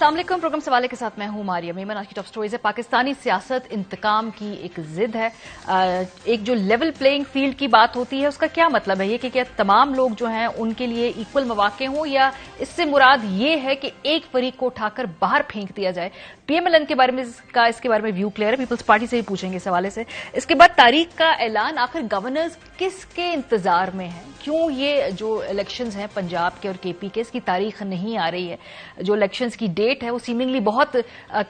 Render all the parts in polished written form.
अस्सलाम वालेकुम। प्रोग्राम सवाले के साथ मैं हूं मारिया मेमन। आज की टॉप स्टोरीज है पाकिस्तानी सियासत इंतकाम की एक जिद है। एक जो लेवल प्लेइंग फील्ड की बात होती है उसका क्या मतलब है ये कि क्या तमाम लोग जो हैं उनके लिए इक्वल मौके हों, या इससे मुराद ये है कि एक फरीक को उठाकर बाहर फेंक दिया जाए। पीएमएलएन के बारे में इसके बारे में व्यू क्लियर है, पीपल्स पार्टी से ही पूछेंगे इस हवाले से। इसके बाद तारीख का ऐलान, आखिर गवर्नर्स किसके इंतजार में हैं? क्यों ये जो इलेक्शंस हैं पंजाब के और केपी के, इसकी तारीख नहीं आ रही है? जो इलेक्शंस की डेट है वो सीमिंगली बहुत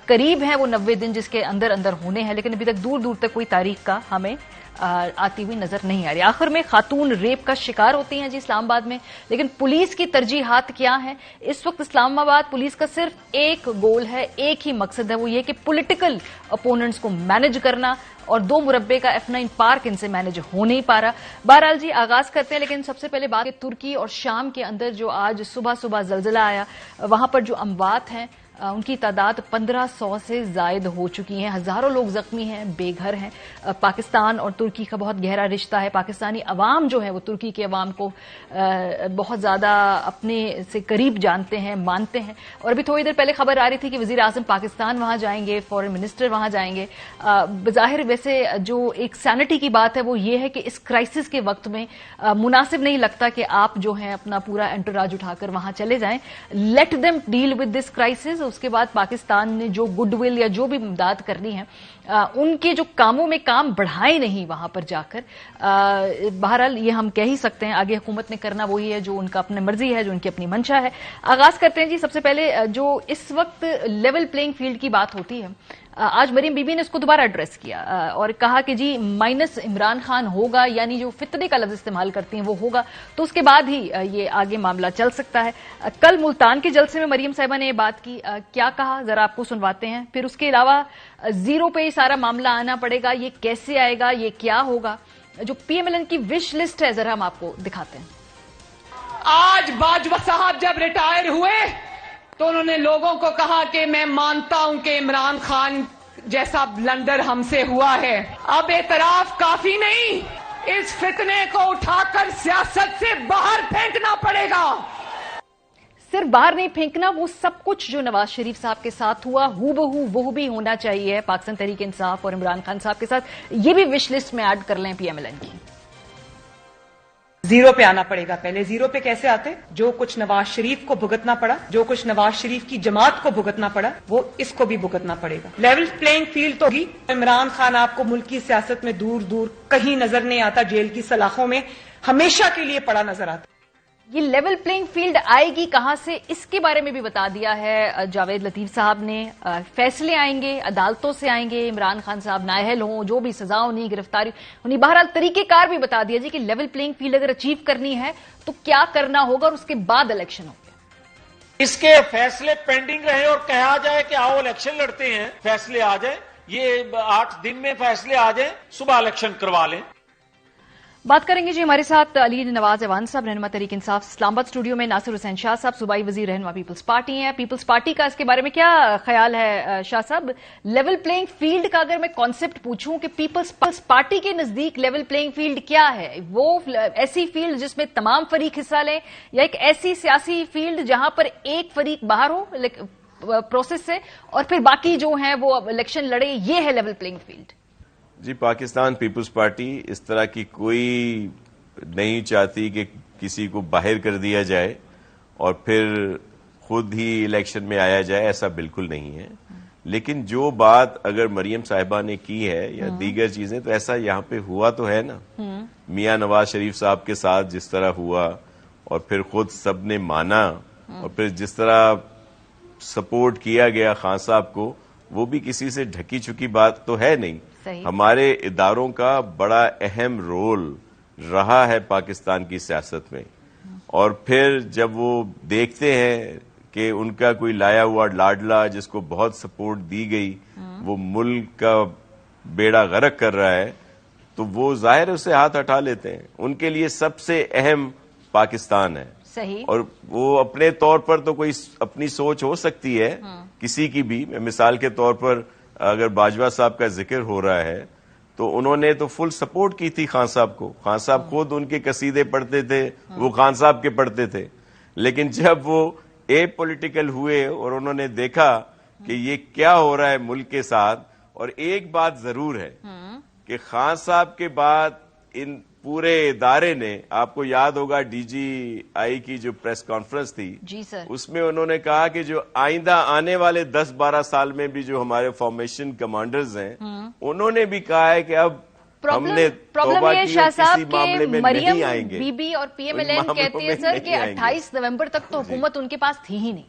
करीब है, वो 90 दिन जिसके अंदर अंदर होने हैं, लेकिन अभी तक दूर दूर तक कोई तारीख का हमें आती हुई नजर नहीं आ रही। आखिर में खातून रेप का शिकार होती हैं जी इस्लामाबाद में, लेकिन पुलिस की तरजीहात क्या है? इस वक्त इस्लामाबाद पुलिस का सिर्फ एक गोल है, एक ही मकसद है, वो ये कि पॉलिटिकल अपोनेंट्स को मैनेज करना, और 2 मुरब्बे का F9 पार्क इनसे मैनेज हो नहीं पा रहा। बहरहाल जी आगाज करते हैं, लेकिन सबसे पहले बात तुर्की और शाम के अंदर जो आज सुबह सुबह जलजिला आया, वहां पर जो अमवात हैं उनकी तादाद 1500 से जायद हो चुकी है। हजारों लोग जख्मी हैं, बेघर हैं। पाकिस्तान और तुर्की का बहुत गहरा रिश्ता है। पाकिस्तानी अवाम जो है वो तुर्की के अवाम को बहुत ज्यादा अपने से करीब जानते हैं, मानते हैं। और अभी थोड़ी देर पहले खबर आ रही थी कि वजीर आजम पाकिस्तान वहां जाएंगे, फॉरेन मिनिस्टर वहां जाएंगे। बज़ाहिर वैसे जो एक सैनिटी की बात है वो ये है कि इस क्राइसिस के वक्त में मुनासिब नहीं लगता कि आप जो है अपना पूरा एंटोराज उठाकर वहां चले जाएं। Let them deal with this crisis. उसके बाद पाकिस्तान ने जो गुडविल या जो भी इमदाद करनी है उनके जो कामों में काम बढ़ाए नहीं वहां पर जाकर। बहरहाल ये हम कह ही सकते हैं आगे हुकूमत ने करना वही है जो उनका अपनी मर्जी है, जो उनकी अपनी मंशा है। आगाज करते हैं जी सबसे पहले जो इस वक्त लेवल प्लेइंग फील्ड की बात होती है। आज मरीम बीबी ने इसको दोबारा एड्रेस किया और कहा कि जी माइनस इमरान खान होगा, यानी जो फितने का लफ्ज इस्तेमाल करती हैं वो होगा, तो उसके बाद ही ये आगे मामला चल सकता है। कल मुल्तान के जलसे में मरीम साहिबा ने ये बात की, क्या कहा जरा आपको सुनवाते हैं। फिर उसके अलावा जीरो पे ही सारा मामला आना पड़ेगा, ये कैसे आएगा, ये क्या होगा? जो पीएमएलएन की विश लिस्ट है जरा हम आपको दिखाते हैं। आज बाजवा साहब जब रिटायर हुए तो उन्होंने लोगों को कहा कि मैं मानता हूं कि इमरान खान जैसा ब्लंडर हमसे हुआ है, अब एतराफ काफी नहीं, इस फितने को उठाकर सियासत से बाहर फेंकना पड़ेगा। सिर्फ बाहर नहीं फेंकना, वो सब कुछ जो नवाज शरीफ साहब के साथ हुआ हूबहू वो भी होना चाहिए पाकिस्तान तहरीक इंसाफ और इमरान खान साहब के साथ। ये भी विश लिस्ट में ऐड कर लें पीएमएलएन की। जीरो पे आना पड़ेगा। पहले जीरो पे कैसे आते? जो कुछ नवाज शरीफ को भुगतना पड़ा, जो कुछ नवाज शरीफ की जमात को भुगतना पड़ा, वो इसको भी भुगतना पड़ेगा। लेवल प्लेइंग फील्ड तो ही। इमरान खान आपको मुल्क की सियासत में दूर दूर कहीं नजर नहीं आता, जेल की सलाखों में हमेशा के लिए पड़ा नजर आता। ये लेवल प्लेइंग फील्ड आएगी कहां से, इसके बारे में भी बता दिया है जावेद लतीफ साहब ने। फैसले आएंगे, अदालतों से आएंगे, इमरान खान साहब नाअहल हों, जो भी सजा होनी, गिरफ्तारी होनी, बहरहाल तरीकेकार भी बता दिया जी कि लेवल प्लेइंग फील्ड अगर अचीव करनी है तो क्या करना होगा, और उसके बाद इलेक्शन होंगे। इसके फैसले पेंडिंग रहे और कहा जाए कि आओ इलेक्शन लड़ते हैं, फैसले आ जाए, ये 8 दिन में फैसले आ जाए, सुबह इलेक्शन करवा लें। बात करेंगे जी हमारे साथ अली नवाज अवान साहब, रहनुमा तहरीक इंसाफ इस्लामाबाद स्टूडियो में। नासिर हुसैन शाह साहब, सूबाई वजीर रहनुमा पीपल्स पार्टी हैं। पीपल्स पार्टी का इसके बारे में क्या ख्याल है शाह साहब? लेवल प्लेइंग फील्ड का अगर मैं कॉन्सेप्ट पूछूं कि पीपल्स पार्टी के नजदीक लेवल प्लेइंग फील्ड क्या है, वो ऐसी फील्ड जिसमें तमाम फरीक हिस्सा लें, या एक ऐसी सियासी फील्ड जहां पर एक फरीक बाहर हो प्रोसेस से और फिर बाकी जो है वो इलेक्शन लड़े, ये है लेवल प्लेइंग फील्ड? जी, पाकिस्तान पीपल्स पार्टी इस तरह की कोई नहीं चाहती कि किसी को बाहर कर दिया जाए और फिर खुद ही इलेक्शन में आया जाए, ऐसा बिल्कुल नहीं है। लेकिन जो बात अगर मरियम साहिबा ने की है या दीगर चीजें, तो ऐसा यहाँ पे हुआ तो है ना। मियां नवाज शरीफ साहब के साथ जिस तरह हुआ और फिर खुद सब ने माना और फिर जिस तरह सपोर्ट किया गया खान साहब को, वो भी किसी से ढकी चुकी बात तो है नहीं। हमारे इदारों का बड़ा अहम रोल रहा है पाकिस्तान की सियासत में, और फिर जब वो देखते हैं कि उनका कोई लाया हुआ लाडला जिसको बहुत सपोर्ट दी गई वो मुल्क का बेड़ा गर्क कर रहा है, तो वो जाहिर उससे हाथ हटा लेते हैं। उनके लिए सबसे अहम पाकिस्तान है। सही। और वो अपने तौर पर तो कोई अपनी सोच हो सकती है किसी की भी। मिसाल के तौर पर अगर बाजवा साहब का जिक्र हो रहा है तो उन्होंने तो फुल सपोर्ट की थी खान साहब को। खान साहब खुद उनके कसीदे पढ़ते थे, वो खान साहब के पढ़ते थे। लेकिन जब वो اے پولیٹیکل ہوئے اور انہوں نے دیکھا کہ یہ کیا ہو رہا ہے ملک کے ساتھ. اور ایک بات ضرور ہے کہ خان صاحب کے بعد ان پورے ادارے نے, آپ کو یاد ہوگا ڈی جی آئی کی جو پریس کانفرنس تھی, جی سر, اس میں انہوں نے کہا کہ جو آئندہ آنے والے 10-12 سال میں بھی جو ہمارے فارمیشن کمانڈرز ہیں انہوں نے بھی کہا ہے کہ اب ہم نے توبہ کی اور کسی معاملے میں نہیں آئیں گے. بی بی اور پی ایم ایل این کہتی ہے سر کہ 28 نومبر تک تو حکومت ان کے پاس تھی ہی نہیں.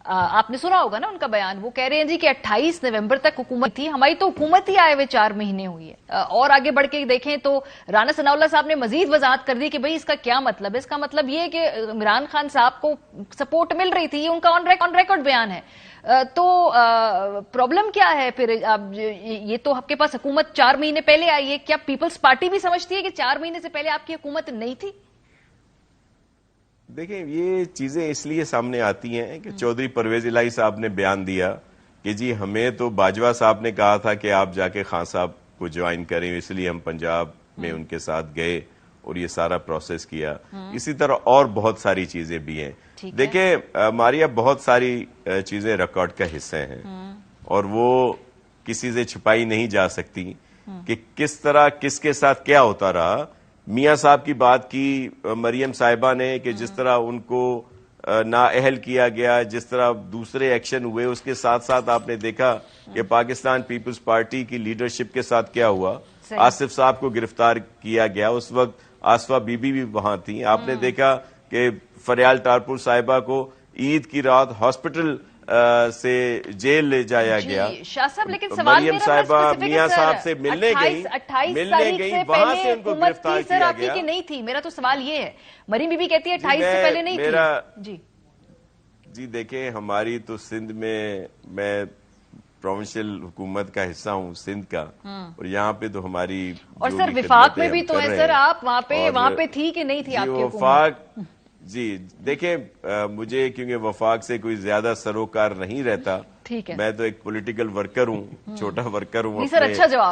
آپ نے سنا ہوگا نا ان کا بیان, وہ کہہ رہے ہیں جی کہ 28 نومبر تک حکومت تھی, ہماری تو حکومت ہی آئے ہوئے 4 مہینے ہوئی ہے. اور آگے بڑھ کے دیکھیں تو رانا ثناء اللہ صاحب نے مزید وضاحت کر دی کہ بھئی اس کا کیا مطلب ہے. اس کا مطلب یہ کہ عمران خان صاحب کو سپورٹ مل رہی تھی, یہ ان کا آن ریکارڈ بیان ہے. تو پرابلم کیا ہے پھر؟ یہ تو آپ کے پاس حکومت 4 مہینے پہلے آئی ہے, کیا پیپلز پارٹی بھی سمجھتی ہے کہ 4 مہینے سے پہلے آپ کی حکومت نہیں تھی؟ دیکھیں یہ چیزیں اس لیے سامنے آتی ہیں کہ چودھری پرویز الہی صاحب نے بیان دیا کہ جی ہمیں تو باجوہ صاحب نے کہا تھا کہ آپ جا کے خان صاحب کو جوائن کریں, اس لیے ہم پنجاب میں ان کے ساتھ گئے اور یہ سارا پروسیس کیا. اسی طرح اور بہت ساری چیزیں بھی ہیں. دیکھیں ماریا, بہت ساری چیزیں ریکارڈ کا حصہ ہیں اور وہ کسی سے چھپائی نہیں جا سکتی کہ کس طرح کس کے ساتھ کیا ہوتا رہا. میاں صاحب کی بات کی مریم صاحبہ نے کہ جس طرح ان کو نااہل کیا گیا, جس طرح دوسرے ایکشن ہوئے, اس کے ساتھ ساتھ آپ نے دیکھا کہ پاکستان پیپلز پارٹی کی لیڈرشپ کے ساتھ کیا ہوا. آصف صاحب کو گرفتار کیا گیا, اس وقت آصفہ بی بی بھی وہاں تھی. آپ نے دیکھا کہ فریال ٹارپور صاحبہ کو عید کی رات ہاسپٹل سے جیل لے جایا گیا. شاہ صاحب لیکن سوال مریم صاحبہ میاں صاحب سے ملنے گئی, وہاں سے ان کو گرفتار کیا گیا. نہیں تھی, میرا تو سوال یہ ہے. مریم بی بی کہتی ہے 28 سے پہلے نہیں تھی. جی دیکھیں ہماری تو سندھ میں پروونشل حکومت کا حصہ ہوں سندھ کا, اور یہاں پہ تو ہماری اور سر وفاق میں بھی تو ہے سر, آپ وہاں پہ تھی کہ نہیں تھی آپ کی حکومت؟ جی دیکھیں مجھے کیونکہ وفاق سے کوئی زیادہ سروکار نہیں رہتا, میں تو ایک پولیٹیکل ورکر ہوں, چھوٹا ورکر ہوں,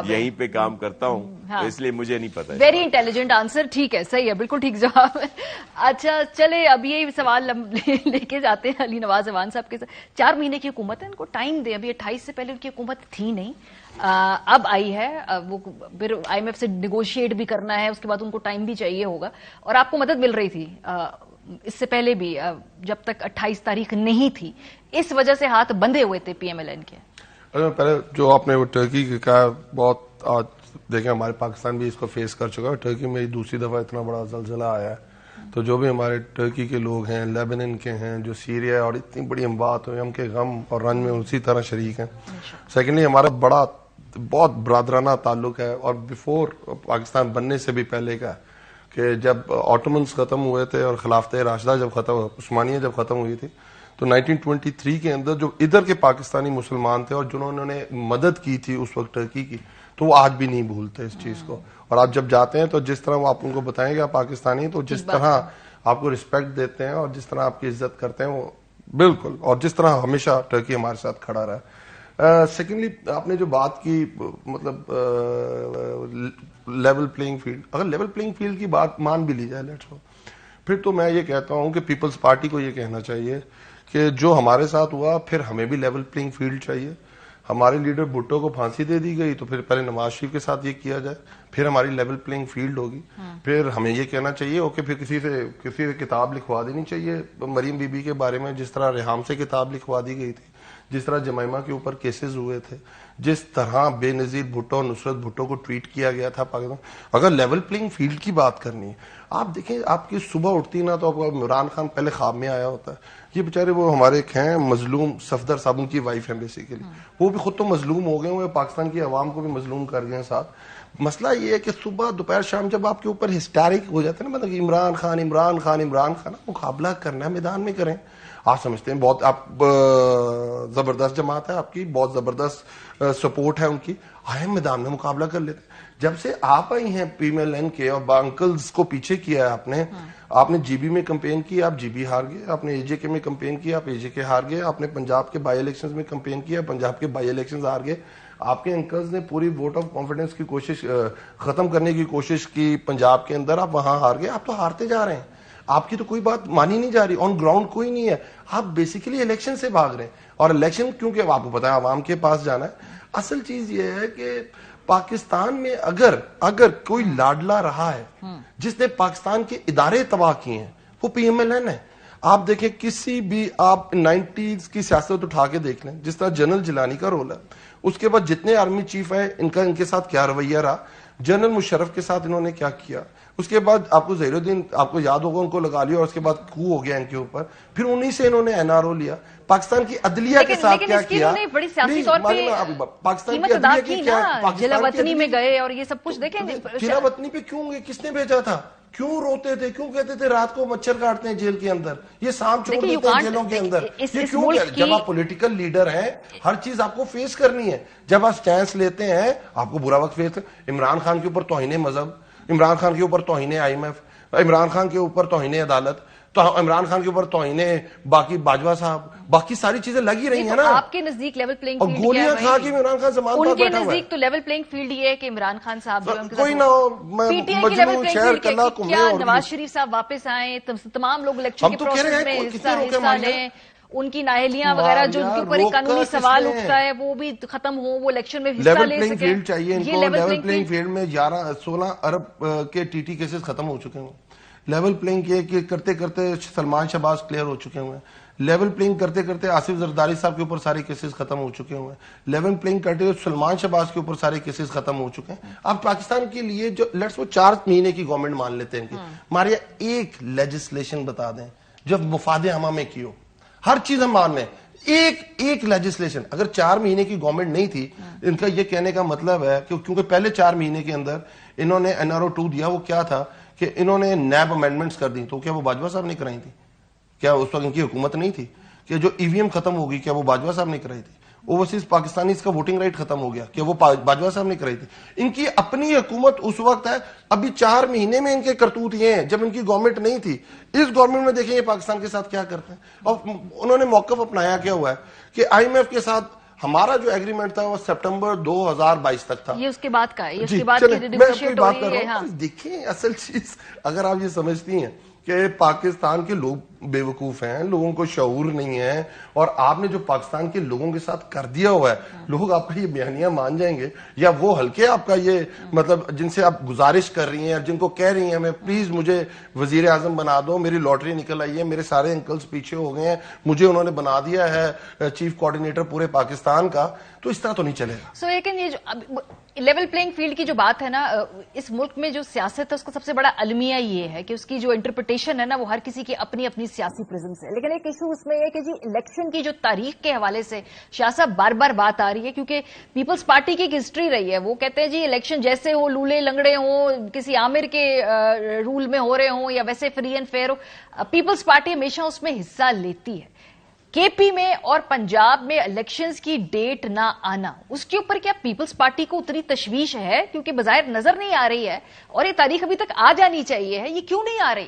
یہیں پہ کام کرتا ہوں, اس لیے مجھے نہیں پتا. ویری انٹیلیجنٹ آنسر, ٹھیک ہے, صحیح ہے, بالکل ٹھیک جواب ہے. اچھا چلے اب یہ سوال لے کے جاتے ہیں علی نواز اوان صاحب کے ساتھ. 4 مہینے کی حکومت ہے, ان کو ٹائم دیں, ابھی 28 سے پہلے ان کی حکومت تھی نہیں, اب آئی ہے, وہ پھر آئی ایم ایف سے نیگوشیٹ بھی کرنا ہے, اس کے بعد ان کو ٹائم بھی چاہیے ہوگا, اور آپ کو مدد مل رہی تھی اس سے پہلے بھی جب تک 28 تاریخ نہیں تھی, اس وجہ سے ہاتھ بندھے ہوئے تھے پی ایم ایل این کے. پہلے جو آپ نے وہ ٹرکی کا کہا, بہت آج دیکھیں ہمارے پاکستان بھی اس کو فیس کر چکا ہے. ٹرکی میں دوسری دفعہ اتنا بڑا زلزلہ آیا ہے, تو جو بھی ہمارے ٹرکی کے لوگ ہیں, لیبنن کے ہیں, جو سیریا اور اتنی بڑی اموات ہوئی, ہم کے غم اور رنج میں اسی طرح شریک ہیں. سیکنڈلی ہمارا بہت برادرانہ تعلق ہے, اور بیفور پاکستان بننے سے بھی پہلے کا کہ جب آٹومنز ختم ہوئے تھے اور خلافت راشدہ جب عثمانیہ جب ختم ہوئی تھی, تو 1923 کے اندر جو ادھر کے پاکستانی مسلمان تھے اور جنہوں نے مدد کی تھی اس وقت ٹرکی کی, تو وہ آج بھی نہیں بھولتے اس چیز کو. اور آپ جب جاتے ہیں تو جس طرح وہ آپ ان کو بتائیں گے آپ پاکستانی, تو جس طرح آپ کو رسپیکٹ دیتے ہیں اور جس طرح آپ کی عزت کرتے ہیں وہ بالکل, اور جس طرح ہمیشہ ٹرکی ہمارے ساتھ کھڑا رہا. سیکنڈلی آپ نے جو بات کی, مطلب لیول پلینگ فیلڈ, اگر لیول پلینگ فیلڈ کی بات مان بھی لی جائے لیٹس گو, پھر تو میں یہ کہتا ہوں کہ پیپلز پارٹی کو یہ کہنا چاہیے کہ جو ہمارے ساتھ ہوا پھر ہمیں بھی لیول پلینگ فیلڈ چاہیے. ہمارے لیڈر بھٹو کو پھانسی دے دی گئی, تو پھر پہلے نواز شریف کے ساتھ یہ کیا جائے, پھر ہماری لیول پلینگ فیلڈ ہوگی. پھر ہمیں یہ کہنا چاہیے اوکے, پھر کسی سے کتاب لکھوا دینی چاہیے مریم بی بی کے بارے میں, جس طرح ریحام سے کتاب لکھوا دی گئی تھی, جس طرح جمائمہ کے اوپر کیسز ہوئے تھے, جس طرح بے نظیر بھٹو, نصرت بھٹو کو ٹویٹ کیا گیا تھا پاکستان. اگر لیول پلینگ فیلڈ کی بات کرنی ہے, آپ دیکھیں آپ کی صبح اٹھتی نا تو عمران خان پہلے خواب میں آیا ہوتا ہے. یہ بیچارے وہ ہمارے ایک ہیں مظلوم صفدر صاحب, ان کی وائف ہیں بیسیکلی, وہ بھی خود تو مظلوم ہو گئے ہوئے, پاکستان کی عوام کو بھی مظلوم کر گئے ہیں ساتھ. مسئلہ یہ ہے کہ صبح دوپہر شام جب آپ کے اوپر ہسٹیرک ہو جاتے ہیں نا, مطلب عمران خان, مقابلہ کرنا ہے میدان میں کریں. آپ سمجھتے ہیں بہت آپ زبردست جماعت ہے آپ کی, بہت زبردست سپورٹ ہے ان کی, آئے میدان میں مقابلہ کر لیتے. جب سے آپ آئی ہیں پی ایم ایل این کے اور انکلز کو پیچھے کیا ہے آپ نے جی بی میں کمپین کی, آپ جی بی ہار گئے, آپ نے اے جے کے میں کمپین کی, آپ اے جے کے ہار گئے, آپ نے پنجاب کے بائی الیکشنز میں کمپین کیا, پنجاب کے بائی الیکشنز ہار گئے. آپ کے انکلز نے پوری ووٹ آف کانفیڈنس کی کوشش ختم کرنے کی کوشش کی پنجاب کے اندر, آپ وہاں ہار گئے. آپ تو ہارتے جا رہے ہیں. آپ کی تو کوئی بات مانی نہیں جا رہی, آن گراؤنڈ کوئی نہیں ہے. آپ بیسیکلی الیکشن سے بھاگ رہے ہیں, اور الیکشن کیونکہ آپ کو پتا ہے عوام کے پاس جانا ہے. اصل چیز یہ ہے کہ پاکستان میں اگر کوئی لاڈلا رہا ہے جس نے پاکستان کے ادارے تباہ کیے ہیں, وہ پی ایم ایل این ہے. آپ دیکھیں کسی بھی آپ 90s کی سیاست اٹھا کے دیکھ لیں, جس طرح جنرل جیلانی کا رول ہے, اس کے بعد جتنے آرمی چیف ہیں ان کے ساتھ کیا رویہ رہا, جنرل مشرف کے ساتھ انہوں نے کیا کیا, اس کے بعد آپ کو ظہیر الدین آپ کو یاد ہوگا ان کو لگا لیا, اور اس کے بعد کھو ہو گیا ان کے اوپر, پھر انہی سے انہوں نے این آر او لیا. پاکستان کی عدلیہ کے ساتھ کیا کیا, بڑی سیاسی طور پہ پاکستان کی عدلیہ کی کیا, ضلع وطنی میں گئے اور یہ سب کچھ دیکھیں. ضلع وطنی پہ کیوں گئے, کس نے بھیجا تھا, کیوں روتے تھے, کیوں کہتے تھے رات کو مچھر کاٹتے ہیں جیل کے اندر, یہ سانپ چھوڑ دیتے ہیں جیلوں کے اندر, یہ کیوں؟ جب آپ پولیٹیکل لیڈر ہیں ہر چیز آپ کو فیس کرنی ہے. جب آپ سٹینس لیتے ہیں آپ کو برا وقت فیس کریں. عمران خان کے اوپر توہین مذہب, عمران خان کے اوپر توہین I M F, Imran Khan کے اوپر توہین عدالت, تو عمران خان کے اوپر توہین باقی باجوہ صاحب, باقی ساری چیزیں لگی رہی ہیں نا. آپ کے نزدیک لیول پلینگ فیلڈ اور گولیاں کھا کے عمران خان زمان ان کے نزدیک تو لیول پلینگ فیلڈ یہ ہے کہ عمران خان صاحب کوئی نہ ہو, مجنون شہر کلا کیا نواز شریف صاحب واپس آئیں, تمام لوگ الیکشن کے پروسیس میں حصہ لیں, ان کی نااہلیاں وغیرہ جو ان کے اوپر ایک قانونی سوال اٹھتا ہے وہ بھی ختم ہو, وہ الیکشن میں حصہ لے سکیں. فیلڈ چاہیے ان کو. لیول پلینگ فیلڈ میں 16 ارب کے ٹی ٹی کیسز ختم ہو چکے ہیں. لیول پلینگ کرتے کرتے سلمان شہباز کلیئر ہو چکے ہوئے ہیں. لیول پلینگ کرتے کرتے آصف زرداری صاحب کے اوپر سارے کیسز ختم ہو چکے ہوئے ہیں. لیول پلینگ کرتے سلمان شہباز کے اوپر سارے کیسز ختم ہو چکے ہیں. اب پاکستان کے لیے جو لیٹس وہ 4 مہینے کی گورنمنٹ مان لیتے ہیں, ہمارے ایک لیجسلیشن بتا دیں جو مفاد عامہ میں کی ہو. ہر چیز ہم مان لیں, ایک لیجسلیشن. اگر 4 مہینے کی گورنمنٹ نہیں تھی, ان کا یہ کہنے کا مطلب ہے کہ کیونکہ پہلے 4 مہینے کے اندر انہوں نے این آر او 2 دیا, وہ کیا تھا کہ انہوں نے نیب امینڈمنٹس کر دی, تو کیا وہ باجوہ صاحب نے کرائی تھی؟ کیا اس وقت ان کی حکومت نہیں تھی؟ کہ جو ای وی ایم ختم ہوگی کیا وہ باجوہ صاحب نے کرائی تھی؟ اوورسیز پاکستانی اس کا ووٹنگ رائٹ ختم ہو گیا, کیا وہ باجوہ صاحب نے کرائی تھی؟ ان کی اپنی حکومت اس وقت ہے, ابھی 4 مہینے میں ان کے کرتوت یہ ہیں جب ان کی گورنمنٹ نہیں تھی. اس گورنمنٹ میں دیکھیں یہ پاکستان کے ساتھ کیا کرتے ہیں. اور انہوں نے موقف اپنایا کیا ہوا ہے کہ آئی ایم ایف کے ساتھ ہمارا جو ایگریمنٹ تھا وہ سپٹمبر 2022 تک تھا. یہ اس کے بعد کا ہے, یہ اس کے بعد دیکھیں اصل چیز اگر آپ یہ سمجھتی ہیں کہ پاکستان کے لوگ بے وقوف ہیں, لوگوں کو شعور نہیں ہے, اور آپ نے جو پاکستان کے لوگوں کے ساتھ کر دیا ہوا ہے, لوگ آپ کا یہ بیانیہ مان جائیں گے, یا وہ ہلکے آپ کا یہ مطلب جن سے آپ گزارش کر رہی ہیں, جن کو کہہ رہی ہیں میں پلیز مجھے وزیر اعظم بنا دو, میری لاٹری نکل آئی ہے, میرے سارے انکلز پیچھے ہو گئے ہیں, مجھے انہوں نے بنا دیا ہے چیف کوآرڈینیٹر پورے پاکستان کا, تو اس طرح تو نہیں چلے گا. لیکن یہ جو لیول پلینگ فیلڈ کی جو بات ہے نا, اس ملک میں جو سیاست ہے اس کا سب سے بڑا المیہ یہ ہے کہ اس کی جو انٹرپریٹیشن ہے نا وہ ہر کسی کی اپنی اپنی سیاسی پریزنس ہے. لیکن ایک ایشو اس میں یہ ہے کہ جی الیکشن کی جو تاریخ کے حوالے سے شاہ صاحب بار بار بات آ رہی ہے, کیونکہ پیپلز پارٹی کی ایک ہسٹری رہی ہے. وہ کہتے ہیں جی الیکشن جیسے ہو, لولے لنگڑے ہوں, کسی عامر کے رول میں ہو رہے ہوں یا ویسے فری اینڈ فیئر ہو, پیپلز پارٹی ہمیشہ اس میں حصہ لیتی ہے. کے پی میں اور پنجاب میں الیکشنز کی ڈیٹ نہ آنا, اس کے اوپر کیا پیپلز پارٹی کو اتنی تشویش ہے؟ کیونکہ بظاہر نظر نہیں آ رہی ہے اور یہ تاریخ ابھی تک آ جانی چاہیے ہے, یہ کیوں نہیں آ رہی؟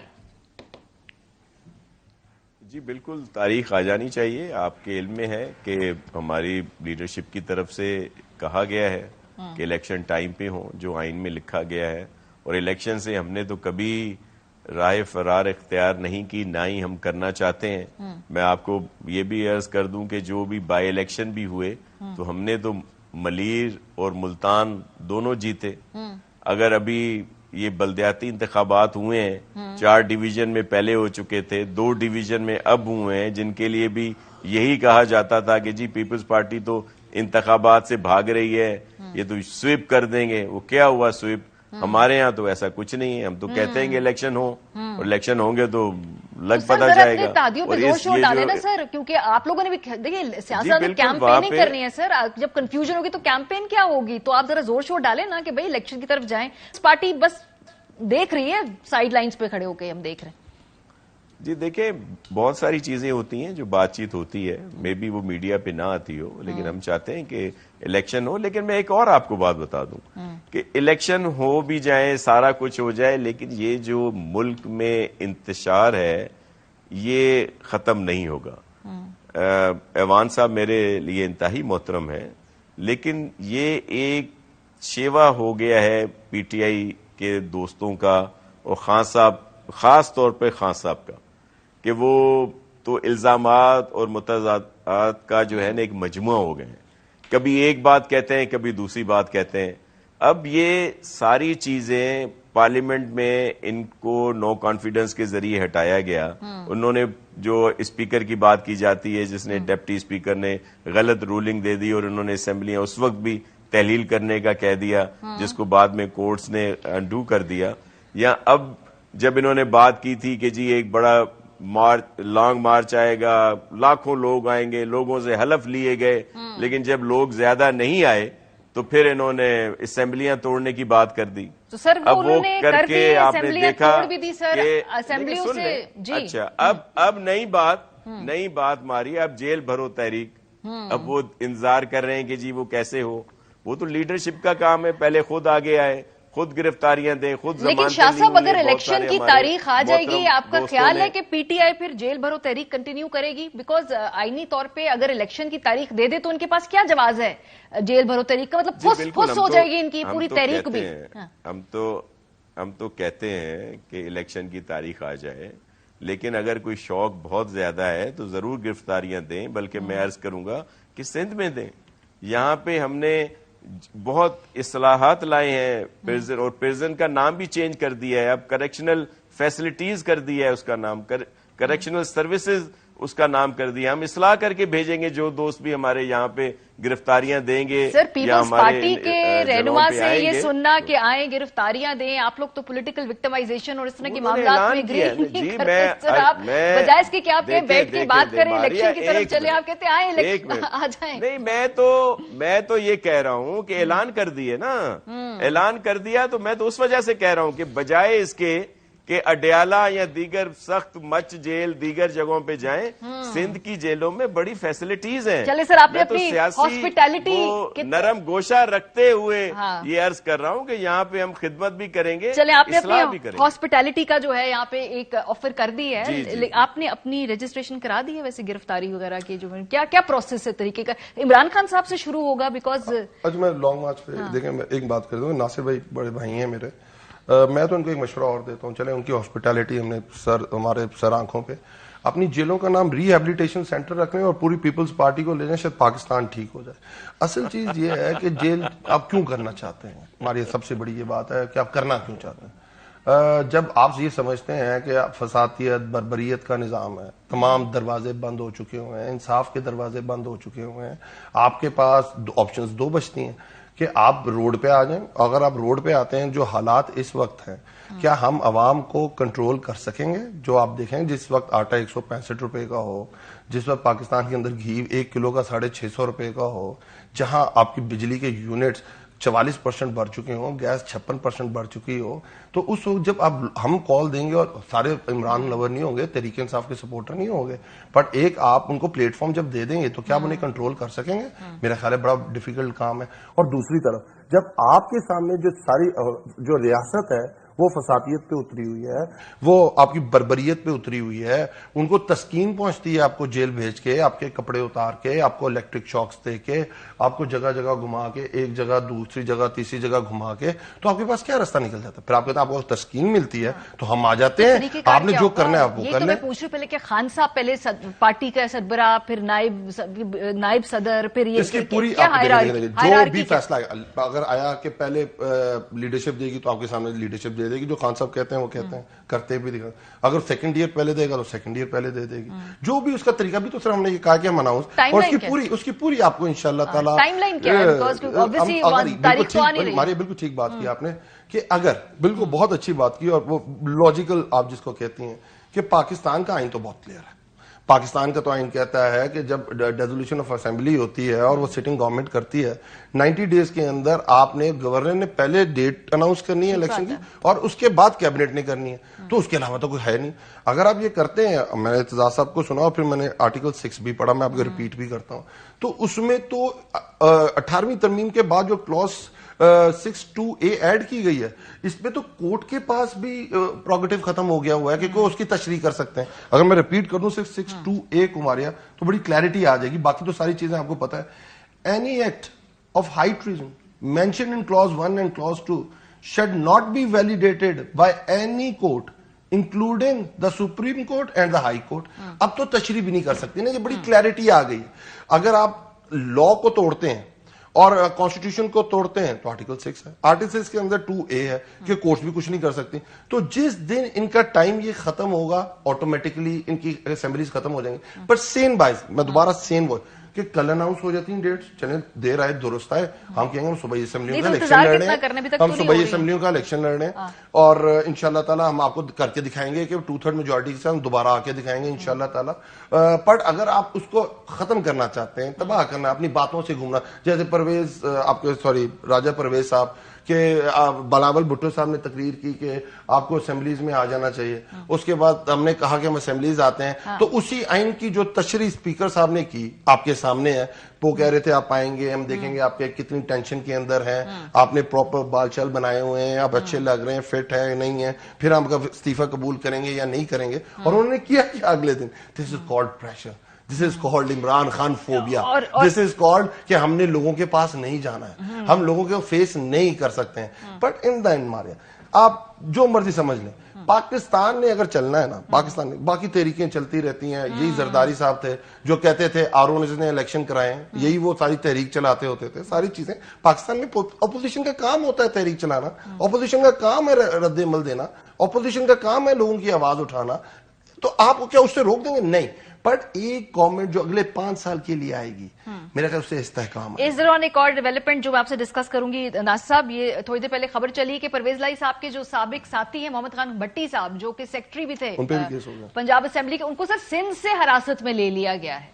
جی بالکل تاریخ آ جانی چاہیے. آپ کے علم میں ہے کہ ہماری لیڈرشپ کی طرف سے کہا گیا ہے کہ الیکشن ٹائم پہ ہوں, جو آئین میں لکھا گیا ہے, اور الیکشن سے ہم نے تو کبھی راہ فرار اختیار نہیں کی, نہ ہی ہم کرنا چاہتے ہیں. میں آپ کو یہ بھی عرض کر دوں کہ جو بھی بائی الیکشن بھی ہوئے تو ہم نے تو ملیر اور ملتان دونوں جیتے. اگر ابھی یہ بلدیاتی انتخابات ہوئے ہیں, 4 ڈویژن میں پہلے ہو چکے تھے, 2 ڈویژن میں اب ہوئے ہیں, جن کے لیے بھی یہی کہا جاتا تھا کہ جی پیپلز پارٹی تو انتخابات سے بھاگ رہی ہے, یہ تو سویپ کر دیں گے. وہ کیا ہوا سویپ؟ ہمارے ہاں تو ایسا کچھ نہیں ہے. ہم تو کہتے ہیں کہ الیکشن ہو, اور الیکشن ہوں گے تو لگ پتہ جائے گا. تادیوں پہ زور شور ڈالے نا سر, کیونکہ آپ لوگوں نے بھی دیکھیں سیاست میں کیمپیننگ کرنی ہے سر. جب کنفیوژن ہوگی تو کیمپین کیا ہوگی؟ تو آپ ذرا زور شور ڈالیں نا کہ بھائی الیکشن کی طرف جائیں. پارٹی بس دیکھ رہی ہے سائیڈ لائنز پہ کھڑے ہو کے, ہم دیکھ رہے ہیں. جی دیکھیں بہت ساری چیزیں ہوتی ہیں جو بات چیت ہوتی ہے, مے بی وہ میڈیا پہ نہ آتی ہو, لیکن ہم چاہتے ہیں کہ الیکشن ہو. لیکن میں ایک اور آپ کو بات بتا دوں کہ الیکشن ہو بھی جائے, سارا کچھ ہو جائے, لیکن یہ جو ملک میں انتشار ہے یہ ختم نہیں ہوگا. ایوان صاحب میرے لیے انتہائی محترم ہے, لیکن یہ ایک شیوا ہو گیا ہے پی ٹی آئی کے دوستوں کا, اور خان صاحب خاص طور پہ خان صاحب کا کہ وہ تو الزامات اور متضادات کا جو ہے نا ایک مجموعہ ہو گئے ہیں، کبھی ایک بات کہتے ہیں کبھی دوسری بات کہتے ہیں. اب یہ ساری چیزیں پارلیمنٹ میں ان کو نو کانفیڈنس کے ذریعے ہٹایا گیا. انہوں نے جو اسپیکر کی بات کی جاتی ہے جس نے ڈپٹی اسپیکر نے غلط رولنگ دے دی اور انہوں نے اسمبلیاں اس وقت بھی تحلیل کرنے کا کہہ دیا جس کو بعد میں کورٹس نے انڈو کر دیا. یا اب جب انہوں نے بات کی تھی کہ جی ایک بڑا لانگ مارچ آئے گا، لاکھوں لوگ آئیں گے، لوگوں سے حلف لیے گئے، لیکن جب لوگ زیادہ نہیں آئے تو پھر انہوں نے اسمبلیاں توڑنے کی بات کر دی. تو سر اب وہ کر کے آپ نے دیکھا کہ اسمبلیوں سے جی اچھا اب نئی بات ماری، اب جیل بھرو تحریک. اب وہ انتظار کر رہے ہیں کہ جی وہ کیسے ہو. وہ تو لیڈرشپ کا کام ہے، پہلے خود آگے آئے، خود گرفتاریاں دیں، خود ضمانتیں. لیکن شاہ صاحب اگر الیکشن کی تاریخ آ جائے گی، آپ کا خیال ہے کہ پی ٹی آئی پھر جیل بھرو تحریک کنٹینیو کرے گی؟ بیکاز آئینی طور پہ اگر الیکشن کی تاریخ دے دے تو ان کے پاس کیا جواز ہے جیل بھرو تحریک کا؟ مطلب پھس ہو جائے گی ان کی پوری تحریک بھی. ہم تو کہتے ہیں کہ الیکشن کی تاریخ آ جائے، لیکن اگر کوئی شوق بہت زیادہ ہے تو ضرور گرفتاریاں دیں، بلکہ میں عرض کروں گا کہ سندھ میں دیں. یہاں پہ ہم نے بہت اصلاحات لائے ہیں، پرزن اور پرزن کا نام بھی چینج کر دیا ہے، اب کریکشنل فیسلٹیز کر دیا ہے اس کا نام، کریکشنل سروسز اس کا نام کر دیا. ہم اصلاح کر کے بھیجیں گے جو دوست بھی ہمارے یہاں پہ گرفتاریاں دیں گے. سر پیپلز پارٹی کے رہنما سے یہ سننا کہ آئیں گرفتاریاں دیں، آپ لوگ تو پولیٹیکل وکٹمائزیشن اور اس طرح کے معاملات میں اگری نہیں کرتے. سر آپ بجائے اس کے کہ آپ بیٹھ کے بات کریں، الیکشن کی طرف چلے، آپ کہتے ہیں آئیں الیکشن آ جائیں. نہیں، میں تو یہ کہہ رہا ہوں کہ اعلان کر دیے نا، اعلان کر دیا تو میں تو اس وجہ سے کہہ رہا ہوں کہ بجائے اس کے کہ اڈیالہ یا دیگر سخت مچ جیل دیگر جگہوں پہ جائیں، سندھ کی جیلوں میں بڑی فیسلٹیز ہیں. چلے سر، آپ نے اپنی ہاسپٹیلٹی نرم گوشہ رکھتے ہوئے یہ عرض کر رہا ہوں کہ یہاں پہ ہم خدمت بھی کریں گے، چلے آپ نے اصلاح بھی کریں گے. ہاسپٹیلٹی کا جو ہے یہاں پہ ایک آفر کر دی ہے، آپ نے اپنی رجسٹریشن کرا دی ہے ویسے گرفتاری وغیرہ کی؟ جو کیا پروسیس ہے طریقے کا؟ عمران خان صاحب سے شروع ہوگا بیکاز آج میں لانگ مارچ پہ دیکھیں میں ایک بات کر دوں. ناصر بھائی بڑے بھائی ہیں میرے، میں تو ان کو ایک مشورہ اور دیتا ہوں، چلیں ان کی ہاسپٹیلٹی ہم نے ہمارے سر آنکھوں پہ اپنی جیلوں کا نام ری ہیبلیٹیشن سینٹر رکھ لیں اور پوری پیپلز پارٹی کو لے جائیں، شاید پاکستان ٹھیک ہو جائے. اصل چیز یہ ہے کہ جیل آپ کیوں کرنا چاہتے ہیں، ہماری سب سے بڑی یہ بات ہے کہ آپ کرنا کیوں چاہتے ہیں. جب آپ یہ سمجھتے ہیں کہ فسادیت بربریت کا نظام ہے، تمام دروازے بند ہو چکے ہوئے ہیں، انصاف کے دروازے بند ہو چکے ہوئے ہیں، آپ کے پاس آپشنز دو بچتی ہیں کہ آپ روڈ پہ آ جائیں. اگر آپ روڈ پہ آتے ہیں، جو حالات اس وقت ہیں، کیا ہم عوام کو کنٹرول کر سکیں گے؟ جو آپ دیکھیں جس وقت آٹا 165 روپے کا ہو، جس وقت پاکستان کے اندر گھی 1 کلو کا 650 روپے کا ہو، جہاں آپ کی بجلی کے یونٹس 44% بڑھ چکے ہوں، گیس 56% بڑھ چکی ہو، تو اس وقت جب آپ ہم کال دیں گے، اور سارے عمران لور نہیں ہوں گے، تحریک انصاف کے سپورٹر نہیں ہوں گے، بٹ ایک آپ ان کو پلیٹ فارم جب دے دیں گے تو کیا آپ انہیں کنٹرول کر سکیں گے؟ میرا خیال ہے بڑا ڈیفیکلٹ کام ہے. اور دوسری طرف جب آپ کے سامنے جو ساری جو ریاست ہے وہ فسادیت پہ اتری ہوئی ہے، وہ آپ کی بربریت پہ اتری ہوئی ہے، ان کو تسکین پہنچتی ہے آپ کو جیل بھیج کے، آپ کے کپڑے اتار کے، آپ کو الیکٹرک شاکس دے کے، آپ کو جگہ جگہ گھما کے، ایک جگہ دوسری جگہ تیسری جگہ گھما کے، تو آپ کے پاس کیا راستہ نکل جاتا ہے؟ پھر آپ کہتے ہیں آپ کو تسکین ملتی ہے تو ہم آ جاتے ہیں، آپ نے جو کرنا ہے آپ وہ کر لیں. میں پوچھ رہی ہوں پہلے کہ خان صاحب پہلے پارٹی کا سربراہ، پھر نائب صدر، پھر یہ اس کی پوری جو بھی فیصلہ اگر آیا کہ پہلے لیڈرشپ دے گی تو آپ کے سامنے لیڈرشپ دے دے گی، جو خان صاحب کہتے ہیں وہ کہتے ہیں، کرتے بھی دکھا. اگر سیکنڈ ایئر پہلے دے گا تو سیکنڈ ایئر پہلے دے دے گی، جو بھی اس کا طریقہ بھی. تو سر ہم نے یہ کہا کہ ہم اناؤنس اور اس کی پوری آپ کو انشاءاللہ تعالی ٹائم لائن کیا ہے؟ ہماری بالکل ٹھیک بات کی آپ نے کہ اگر بالکل بہت اچھی بات کی، اور وہ لاجیکل آپ جس کو کہتی ہیں کہ پاکستان کا آئین تو بہت کلیئر ہے. پاکستان کا تو آئین کہتا ہے کہ جب ڈیزولوشن آف اسمبلی ہوتی ہے اور وہ سٹنگ گورنمنٹ کرتی ہے، 90 ڈیز کے اندر آپ نے گورنر نے پہلے ڈیٹ اناؤنس کرنی ہے الیکشن کی، اور اس کے بعد کیبنٹ نے کرنی ہے. تو اس کے علاوہ تو کوئی ہے نہیں. اگر آپ یہ کرتے ہیں، میں نے اعتزاز صاحب کو سنا اور پھر میں نے آرٹیکل 6 بھی پڑھا، میں آپ کو ریپیٹ بھی کرتا ہوں، تو اس میں تو 18ویں ترمیم کے بعد جو کلوز 6(2)(a) ایڈ کی گئی ہے، اس پہ تو کورٹ کے پاس بھی پروگیٹو ختم ہو گیا ہوا ہے کہ کوئی اس کی تشریح کر سکتے ہیں. اگر میں ریپیٹ کر دوں صرف 6(2)(a) کو ماریا تو بڑی کلیئرٹی آ جائے گی. باقی تو ساری چیزیں آپ کو پتا ہے. Any act of high treason mention in clause 1 and clause 2 should not be validated by any court including the Supreme Court and the High Court. अब तो तशरीह भी नहीं कर सकती ना, ये बड़ी क्लैरिटी आ गई है। अगर आप लॉ को तोड़ते हैं और कॉन्स्टिट्यूशन को तोड़ते हैं तो आर्टिकल 6 है, आर्टिकल 6 के अंदर 2A है कि कोर्ट्स भी कुछ नहीं कर सकती। तो जिस दिन इनका टाइम ये खत्म होगा ऑटोमेटिकली इनकी असेंबलीज खत्म हो जाएंगी। पर सेन बाइस, मैं दोबारा सेन वो कि कल अनाउंस हो जाती हैं डेट्स, चले देर आए दुरुस्त आए, हम कहेंगे हम सूबाई असेंबलियों का इलेक्शन लड़ रहे हैं, हम सूबाई असेंबलियों का इलेक्शन लड़ रहे हैं और इंशाल्लाह ताला हम आपको करके दिखाएंगे कि 2/3 मेजोरिटी से हम दोबारा आके दिखाएंगे इंशाल्लाह ताला। पर अगर आप उसको खत्म करना चाहते हैं, तबाह करना, अपनी बातों से घूमना, जैसे राजा परवेज साहब कि बिलावल भुट्टो साहब ने तकरीर की कि आपको असेंबलीज में आ जाना चाहिए, उसके बाद हमने कहा कि हम असेंबलीज आते हैं, तो उसी आइन की जो तशरीह स्पीकर साहब ने की आपके सामने है, वो कह रहे थे आप आएंगे, हम देखेंगे आपके कितनी टेंशन के अंदर हैं, आपने प्रॉपर बाल चल बनाए हुए हैं, आप अच्छे लग रहे हैं, फिट है नहीं है, फिर हम इस्तीफा कबूल करेंगे या नहीं करेंगे। और उन्होंने किया क्या अगले दिन? This is called pressure, this is called Imran Khan phobia, this is called कि हमने लोगों के पास नहीं जाना है, हम लोगों को फेस नहीं कर सकते हैं। But in the end Maria, आप जो मर्जी समझ लें, पाकिस्तान ने अगर चलना है ना, पाकिस्तान में बाकी तहरीकें चलती रहती हैं। यही जरदारी साहब थे जो कहते थे आरओ ने इलेक्शन कराए, यही वो सारी तहरीक चलाते होते थे। सारी चीजें पाकिस्तान में अपोजिशन का काम होता है तहरीक चलाना, अपोजिशन का काम है रद्द-ए-अमल देना, अपोजिशन का काम है लोगों की आवाज उठाना। तो आप क्या उससे रोक देंगे? नहीं। बट एक गवर्नमेंट जो अगले 5 साल के लिए आएगी, मेरा ख्याल उससे इस्तेहकाम है। इस दौरान एक और डेवलपमेंट जो मैं आपसे डिस्कस करूंगी नासिर साहब, ये थोड़ी देर पहले खबर चली कि परवेज लाई साहब के जो साबिक साथी हैं मोहम्मद खान भट्टी साहब, जो कि सेक्रेटरी भी थे उन पे भी केस हो गया पंजाब असेंबली के, उनको सर सिंध से हिरासत में ले लिया गया है।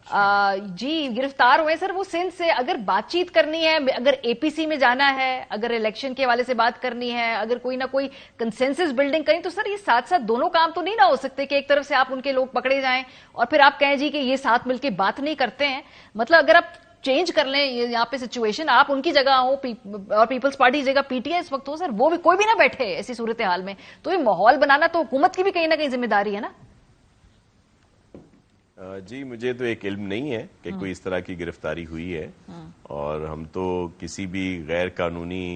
जी गिरफ्तार हुए सर वो सिंध से। अगर बातचीत करनी है, अगर एपीसी में जाना है, अगर इलेक्शन के हवाले से बात करनी है, अगर कोई ना कोई कंसेंसस बिल्डिंग करें, तो सर ये साथ साथ दोनों काम तो नहीं ना हो सकते कि एक तरफ से आप उनके लोग पकड़े जाएं और फिर आप कहें जी कि ये साथ मिलकर बात नहीं करते हैं। मतलब अगर आप चेंज कर लें यहाँ पे सिचुएशन, आप उनकी जगह हो और पीपल्स पार्टी की जगह पीटीआई इस वक्त हो सर, वो भी कोई भी ना बैठे ऐसी सूरत हाल में, तो ये माहौल बनाना तो हुकूमत की भी कहीं ना कहीं जिम्मेदारी है ना। जी मुझे तो एक इल्म नहीं है कि कोई इस तरह की गिरफ्तारी हुई है, और हम तो किसी भी गैर कानूनी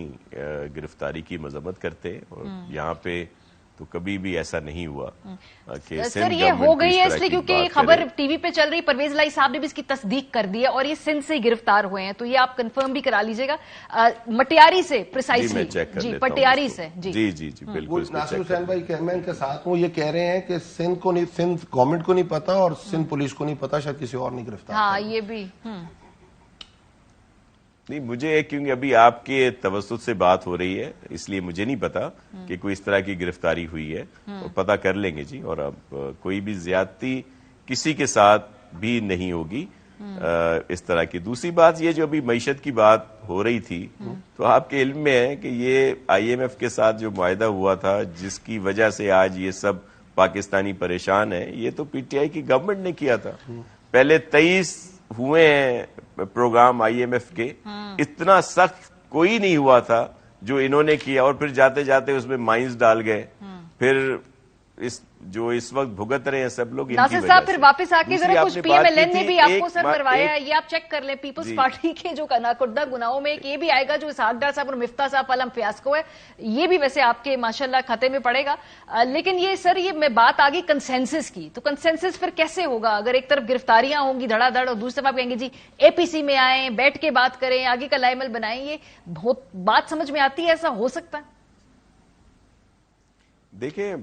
गिरफ्तारी की मजम्मत करते हैं, और यहाँ पे तो कभी भी ऐसा नहीं हुआ कि सर ये हो गई है इसलिए क्योंकि खबर टीवी पे चल रही, परवेज लाई साहब ने भी इसकी तस्दीक कर दी है और ये सिंध से गिरफ्तार हुए हैं, तो ये आप कंफर्म भी करा लीजिएगा। मटियारी से प्रिसाइसली जी पटियारी से जी जी जी जी बिल्कुल। नासिर हुसैन भाई मैं इनके साथ हूँ, ये कह रहे हैं कि सिंध गवर्नमेंट को नहीं पता और सिंध पुलिस को नहीं पता, शायद किसी और नहीं गिरफ्तार। हाँ ये भी नहीं, मुझे क्योंकि अभी आपके तवस्सुत से बात हो रही है इसलिए मुझे नहीं पता कि कोई इस तरह की गिरफ्तारी हुई है, और पता कर लेंगे जी। और अब कोई भी ज्यादती किसी के साथ भी नहीं होगी इस तरह की। दूसरी बात ये जो अभी मईशत की बात हो रही थी, तो आपके इल्म में है कि ये IMF के साथ जो मुआहदा हुआ था जिसकी वजह से आज ये सब पाकिस्तानी परेशान है, ये तो PTI की गवर्नमेंट ने किया था। पहले 23 हुए हैं प्रोग्राम IMF के, इतना सख्त कोई नहीं हुआ था जो इन्होंने किया, और फिर जाते जाते उसमें माइंस डाल गए। फिर इस वक्त भुगत रहे हैं सब लोग। नासिर साहब फिर वापस आके जरा कुछ PMLN ने भी आपको सर करवाया है, ये आप चेक कर लें। पीपल्स पार्टी के जो नाकुर्दा गुनाहों में ये भी आएगा जो इसहाक डार साहब और मिफ्ता साहब वाला फियास्को है, ये भी वैसे आपके माशाल्लाह खाते में पड़ेगा। लेकिन ये सर ये मैं बात आ गई कंसेंसस की, तो कंसेंसस फिर कैसे होगा? अगर एक तरफ गिरफ्तारियां होंगी धड़ाधड़ और दूसरी तरफ आप कहेंगे जी APC में आए, बैठ के बात करें, आगे का लाइमल बनाएं, ये बहुत बात समझ में आती है? ऐसा हो सकता है? देखिए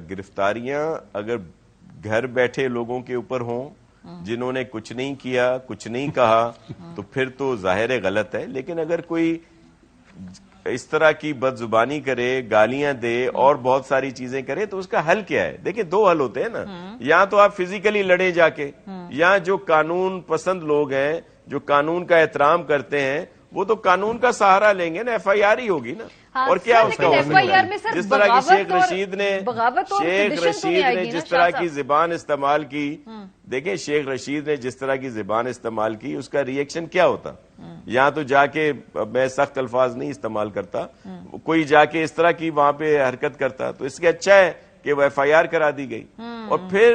गिरफ्तारियां अगर घर बैठे लोगों के ऊपर हों जिन्होंने कुछ नहीं किया, कुछ नहीं कहा, तो फिर तो जाहिर है गलत है। लेकिन अगर कोई इस तरह की बदजुबानी करे, गालियां दे और बहुत सारी चीजें करे, तो उसका हल क्या है? देखिए 2 हल होते हैं ना, या तो आप फिजिकली लड़े जाके, या जो कानून पसंद लोग हैं, जो कानून का एहतराम करते हैं, वो तो कानून का सहारा लेंगे ना, FIR ही होगी ना। हाँ, और क्या उसका FIR में सर जिस तरह की शेख रशीद ने जिस तरह की जुबान इस्तेमाल की, देखें शेख रशीद ने जिस तरह की जुबान इस्तेमाल की, उसका रिएक्शन क्या होता? यहाँ तो जाके, मैं सख्त अल्फाज नहीं इस्तेमाल करता, कोई जाके इस तरह की वहां पे हरकत करता, तो इसके अच्छा है कि वो FIR करा दी गई। और फिर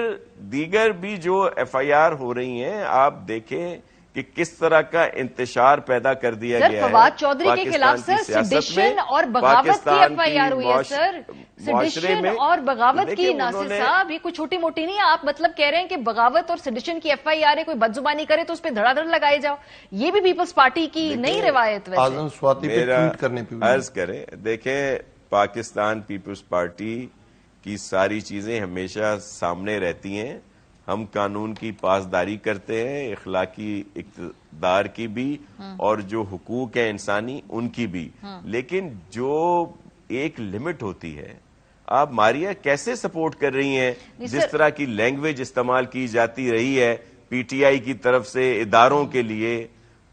दीगर भी जो FIR हो रही हैं, आप देखें कि किस तरह का इंतशार पैदा कर दिया गया है। फवाद चौधरी के खिलाफ सर सेडिशन और बगावत की FIR हुई है सर। सेडिशन और बगावत की नासिर साहब ये कोई छोटी मोटी नहीं है। आप मतलब कह रहे हैं कि बगावत और सेडिशन की FIR है, कोई बदजुबानी करे तो उस पर धड़ाधड़ लगाए जाओ, ये भी पीपल्स पार्टी की नई रिवायत वैसे। आजम स्वाति पे ट्वीट करने पे अर्ज करें, देखें पाकिस्तान पीपल्स पार्टी की सारी चीजें हमेशा सामने रहती हैं। हम कानून की पासदारी करते हैं, इखलाकी इक़्तिदार की भी और जो हुकूक है इंसानी उनकी भी, लेकिन जो एक लिमिट होती है। आप मारिया कैसे सपोर्ट कर रही हैं जिस तरह की लैंग्वेज इस्तेमाल की जाती रही है PTI की तरफ से इदारों के लिए,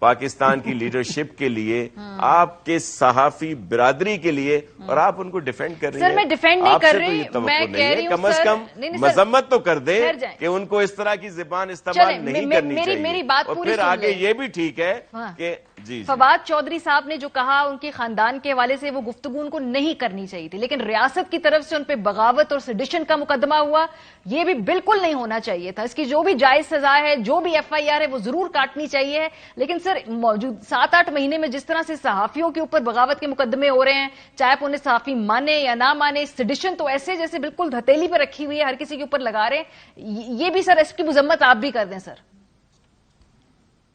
पाकिस्तान की लीडरशिप के लिए, आपके सहाफी बिरादरी के लिए, और आप उनको डिफेंड कर रही हैं। सर मैं डिफेंड नहीं कर रही, मैं कह रही हूं कम से कम मजम्मत तो कर दे कि उनको इस तरह की जुबान इस्तेमाल नहीं करनी चाहिए। मेरी बात और पूरी फिर आगे ये भी ठीक है कि जी फवाद चौधरी साहब ने जो कहा उनके खानदान के हवाले से वो गुफ्तगू उनको नहीं करनी चाहिए थी, लेकिन रियासत की तरफ से उन पे बगावत और सेडिशन का मुकदमा हुआ, ये भी बिल्कुल नहीं होना चाहिए था। इसकी जो भी जायज सजा है, जो भी FIR है वो जरूर काटनी चाहिए। लेकिन सर मौजूद 7-8 महीने में जिस तरह से सहाफियों के ऊपर बगावत के मुकदमे हो रहे हैं, चाहे आप उन्हें सहाफी माने या ना माने, सेडिशन तो ऐसे जैसे बिल्कुल हथेली पर रखी हुई है, हर किसी के ऊपर लगा रहे हैं। ये भी सर इसकी मजम्मत आप भी कर दें सर।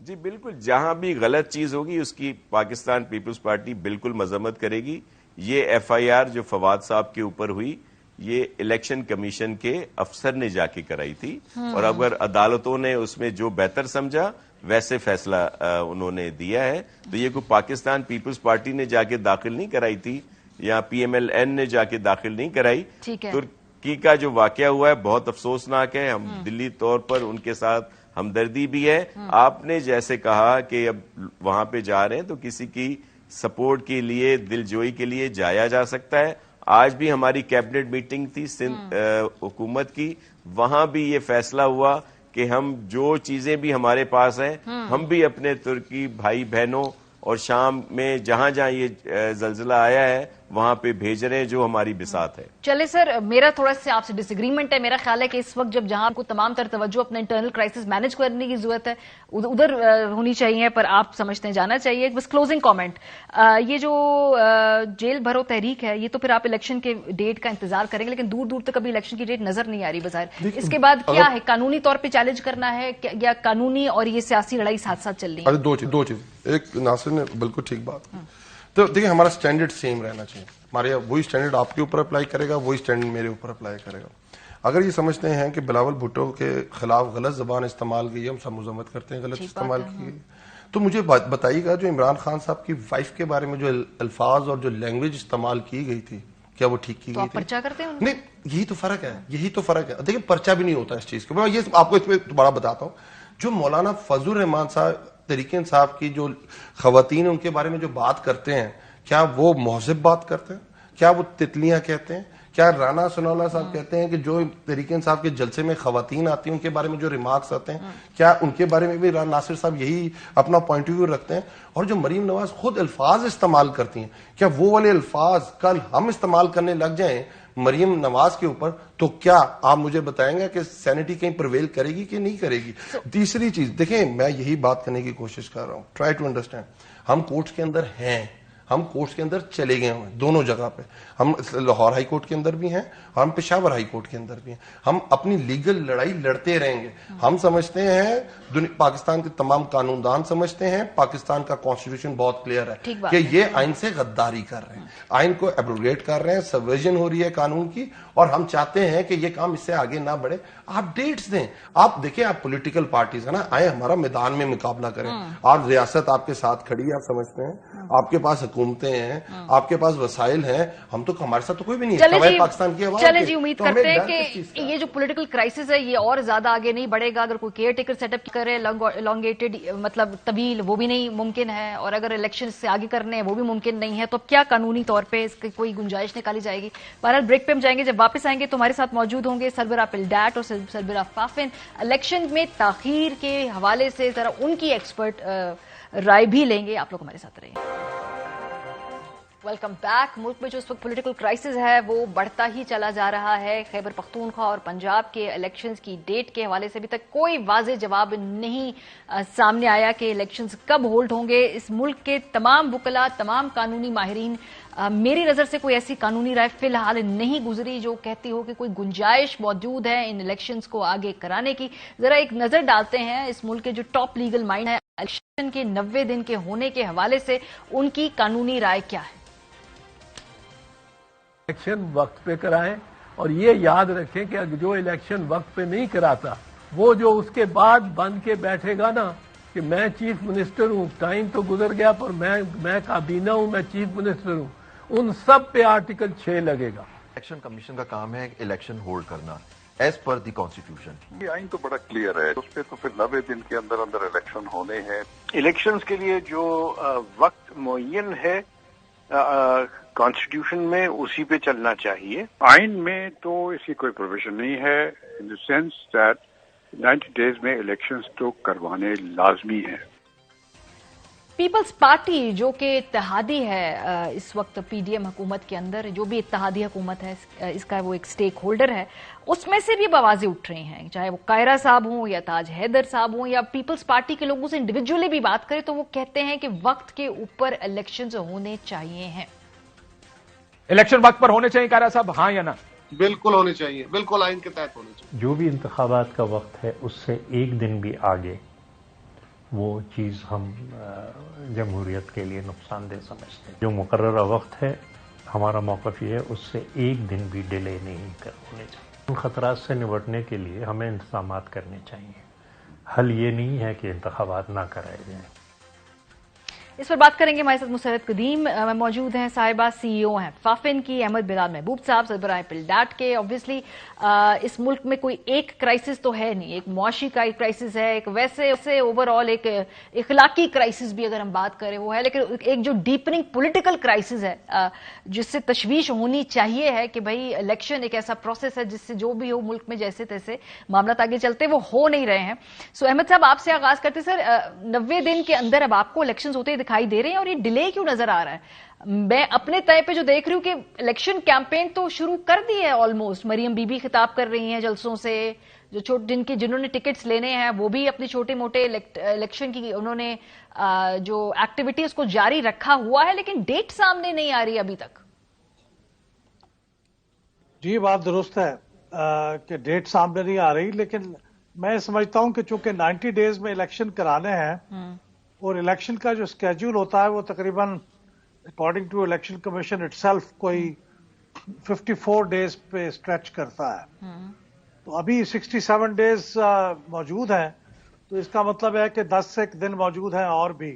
जी बिल्कुल, जहां भी गलत चीज होगी उसकी पाकिस्तान पीपल्स पार्टी बिल्कुल मजम्मत करेगी। ये FIR जो फवाद साहब के ऊपर हुई, ये इलेक्शन कमीशन के अफसर ने जाके कराई थी, और अगर अदालतों ने उसमें जो बेहतर समझा वैसे फैसला उन्होंने दिया है। तो ये कोई पाकिस्तान पीपल्स पार्टी ने जाके दाखिल नहीं कराई थी या PMLN ने जाके दाखिल नहीं कराई। तुर्की का जो वाकया हुआ है बहुत अफसोसनाक है। हम दिल्ली तौर पर उनके साथ हमदर्दी भी है। आपने जैसे कहा कि अब वहां पे जा रहे हैं तो किसी की सपोर्ट के लिए, दिलजोई के लिए जाया जा सकता है। आज भी हमारी कैबिनेट मीटिंग थी सिंध हुकूमत की, वहां भी ये फैसला हुआ कि हम जो चीजें भी हमारे पास हैं हम भी अपने तुर्की भाई बहनों और शाम में जहां जहां ये जल्जला आया है वहां पे भेज रहे हैं जो हमारी बिसात है। चले सर, मेरा थोड़ा सा आपसे डिसएग्रीमेंट है। मेरा ख्याल है कि इस वक्त जब जहां आपको तमाम तर तवज्जो अपने इंटरनल क्राइसिस मैनेज करने की जरूरत है उधर होनी चाहिए, पर आप समझते हैं जाना चाहिए। बस क्लोजिंग कमेंट, ये जो जेल भरो तहरीक है ये तो फिर आप इलेक्शन के डेट का इंतजार करेंगे, लेकिन दूर दूर तक अभी इलेक्शन की डेट नजर नहीं आ रही बाजार। इसके बाद क्या है, कानूनी तौर पर चैलेंज करना है या कानूनी और ये सियासी लड़ाई साथ साथ चल रही है? दो चीज। एक नासिर ने बिल्कुल ठीक बात की। तो देखिए हमारा स्टैंडर्ड सेम रहना चाहिए। हमारे वही स्टैंडर्ड आपके ऊपर अप्लाई करेगा, वही स्टैंडर्ड मेरे ऊपर अप्लाई करेगा। अगर ये समझते हैं कि बिलावल भुट्टो के खिलाफ गलत जबान इस्तेमाल की, हम सब मजम्मत करते हैं गलत इस्तेमाल की गई, तो मुझे बताइएगा जो इमरान खान साहब की वाइफ के बारे में जो अल्फाज और जो लैंग्वेज इस्तेमाल की गई थी, क्या वो ठीक की गई थी? पर्चा करते हैं? नहीं, यही तो फर्क है, यही तो फर्क है। देखिए पर्चा भी नहीं होता इस चीज का। मैं ये आपको इसमें दोबारा बताता हूँ। जो मौलाना फजल रहमान साहब तरीके साहब की जो खवातीन उनके बारे में जो बात करते हैं, क्या वो महज़िब बात करते हैं? क्या वो तितलियां कहते हैं? क्या राना सनाउल्लाह साहब कहते हैं कि जो तरीके साहब के जलसे में खवातीन आती हैं उनके बारे में जो रिमार्क्स आते हैं, क्या उनके बारे में भी नासिर साहब यही अपना पॉइंट ऑफ व्यू रखते हैं? और जो मरीम नवाज खुद अल्फाज इस्तेमाल करती हैं, क्या वो वाले अल्फाज कल हम इस्तेमाल करने लग जाएं मरियम नवाज के ऊपर, तो क्या आप मुझे बताएंगे कि सैनिटी कहीं प्रिवेल करेगी कि नहीं करेगी? तीसरी चीज देखें, मैं यही बात करने की कोशिश कर रहा हूं, ट्राई टू अंडरस्टैंड। हम कोर्ट के अंदर हैं, हम कोर्ट के अंदर चले गए हैं दोनों जगह पे। हम लाहौर हाई कोर्ट के अंदर भी हैं और हम पेशावर हाई कोर्ट के अंदर भी हैं। हम अपनी लीगल लड़ाई लड़ते रहेंगे। हम समझते हैं, पाकिस्तान के तमाम कानूनदान समझते हैं, पाकिस्तान का कॉन्स्टिट्यूशन बहुत क्लियर है कि ये आइन से गद्दारी कर रहे हैं, आइन को एब्रोगेट कर रहे हैं, सबवर्जन हो रही है कानून की, और हम चाहते हैं कि ये काम इससे आगे ना बढ़े। आप डेट्स दें। आप देखिए, आप पॉलिटिकल पार्टीज है ना, आए हमारा मैदान में मुकाबला करें। आप रियासत आपके साथ खड़ी है, आप समझते हैं, आपके पास हुकूमतें हैं, आपके पास वसाइल हैं, हम तो हमारे साथ तो कोई भी नहीं है, हमारे पाकिस्तान की आवाज। चले जी, उम्मीद करते हैं कि ये जो पॉलिटिकल क्राइसिस है ये और ज्यादा आगे नहीं बढ़ेगा। अगर कोई केयर टेकर सेटअप करे एलोंगेटेड, मतलब तवील, वो भी नहीं मुमकिन है, और अगर इलेक्शन से आगे करने हैं वो भी मुमकिन नहीं है, तो अब क्या कानूनी तौर पर इसकी कोई गुंजाइश निकाली जाएगी? बहरहाल ब्रेक पे हम जाएंगे। जब वापस आएंगे तो हमारे साथ मौजूद होंगे सरबराह पिलडाट और सरबराह फाफिन। इलेक्शन में ताखीर के हवाले से जरा उनकी एक्सपर्ट राय भी लेंगे। आप लोग हमारे साथ रहिए। Welcome back. मुल्क में जो इस वक्त पॉलिटिकल क्राइसिस है वो बढ़ता ही चला जा रहा है। खैबर पख्तूनख्वा और पंजाब के इलेक्शंस की डेट के हवाले से अभी तक कोई वाज़ेह जवाब नहीं सामने आया कि इलेक्शंस कब होल्ड होंगे। इस मुल्क के तमाम वकला, तमाम कानूनी माहिरीन, मेरी नज़र से कोई ऐसी कानूनी राय फिलहाल नहीं गुजरी जो कहती हो कि कोई गुंजाइश मौजूद है इन इलेक्शंस को आगे कराने की। जरा एक नज़र डालते हैं इस मुल्क के जो टॉप लीगल माइंड है, इलेक्शन के 90 दिन के होने के हवाले से उनकी कानूनी राय क्या है। इलेक्शन वक्त पे कराएं और ये याद रखें कि जो इलेक्शन वक्त पे नहीं कराता वो जो उसके बाद बन के बैठेगा ना कि मैं चीफ मिनिस्टर हूं, टाइम तो गुजर गया पर मैं काबीना हूं, मैं चीफ मिनिस्टर हूं, उन सब पे आर्टिकल 6 लगेगा। इलेक्शन कमीशन का काम है इलेक्शन होल्ड करना एज पर द कॉन्स्टिट्यूशन। ये आइन तो बड़ा क्लियर है, उस पर तो फिर 90 दिन के अंदर अंदर इलेक्शन होने हैं। इलेक्शंस के लिए जो वक्त मुअय्यन है कॉन्स्टिट्यूशन में उसी पे चलना चाहिए। आइन में तो इसकी कोई प्रोविजन नहीं है in the sense that 90 days में इलेक्शंस तो करवाने लाजमी है। पीपल्स पार्टी जो कि इत्तेहादी है इस वक्त पीडीएम हुकूमत के अंदर, जो भी इत्तेहादी हुकूमत है इसका वो एक स्टेक होल्डर है, उसमें से भी आवाजें उठ रही हैं। चाहे वो कायरा साहब हों या ताज हैदर साहब हों या पीपल्स पार्टी के लोगों से इंडिविजुअली भी बात करें तो वो कहते हैं कि वक्त के ऊपर इलेक्शंस होने चाहिए हैं। इलेक्शन वक्त पर होने चाहिए कायरा साहब, हाँ या ना? बिल्कुल होने चाहिए, बिल्कुल आइन के तहत होने चाहिए। जो भी इंतखाबात का वक्त है उससे एक दिन भी आगे वो चीज़ हम जमहूरियत के लिए नुकसानदेह समझते हैं। जो मुकर्ररा वक्त है हमारा मौक़िफ़ ये है उससे एक दिन भी डिले नहीं होने चाहिए। उन ख़तरात से निपटने के लिए हमें इंतज़ामात करने चाहिए। हल ये नहीं है कि इंतखाबात ना कराए जाएँ। इस पर बात करेंगे। हमारे साथ मुसरत कदीम मौजूद हैं, साहिबा सीईओ हैं फाफिन की, अहमद बिलाल महबूब साहब सरबराह पिलडाट के। ऑब्वियसली इस मुल्क में कोई एक क्राइसिस तो है नहीं, एक मुआशी का क्राइसिस है, एक वैसे ओवरऑल एक इखलाकी क्राइसिस भी अगर हम बात करें वो है, लेकिन एक जो डीपनिंग पॉलिटिकल क्राइसिस है जिससे तशवीश होनी चाहिए है कि भाई इलेक्शन एक ऐसा प्रोसेस है जिससे जो भी हो मुल्क में जैसे तैसे मामला आगे चलते वो हो नहीं रहे हैं। सो अहमद साहब आपसे आगाज करते सर, 90 दिन के अंदर अब आपको इलेक्शन होते दिखाई दे रहे हैं और ये डिले क्यों नजर आ रहा है? मैं अपने तय पे जो देख रही हूं कि इलेक्शन कैंपेन तो शुरू कर दी है ऑलमोस्ट। मरियम बीबी खिताब कर रही हैं जलसों से, जो जिन्होंने टिकट्स लेने हैं वो भी अपनी छोटे मोटे इलेक्शन की उन्होंने जो एक्टिविटी उसको जारी रखा हुआ है, लेकिन डेट सामने नहीं आ रही अभी तक। जी बात दुरुस्त है कि डेट सामने नहीं आ रही, लेकिन मैं समझता हूं कि चूंकि 90 डेज में इलेक्शन कराने हैं और इलेक्शन का जो स्केड्यूल होता है वो तकरीबन according to election commission itself कोई 54 डेज पे स्ट्रेच करता है। तो अभी 67 डेज मौजूद हैं, तो इसका मतलब है कि 10 से दिन मौजूद हैं और भी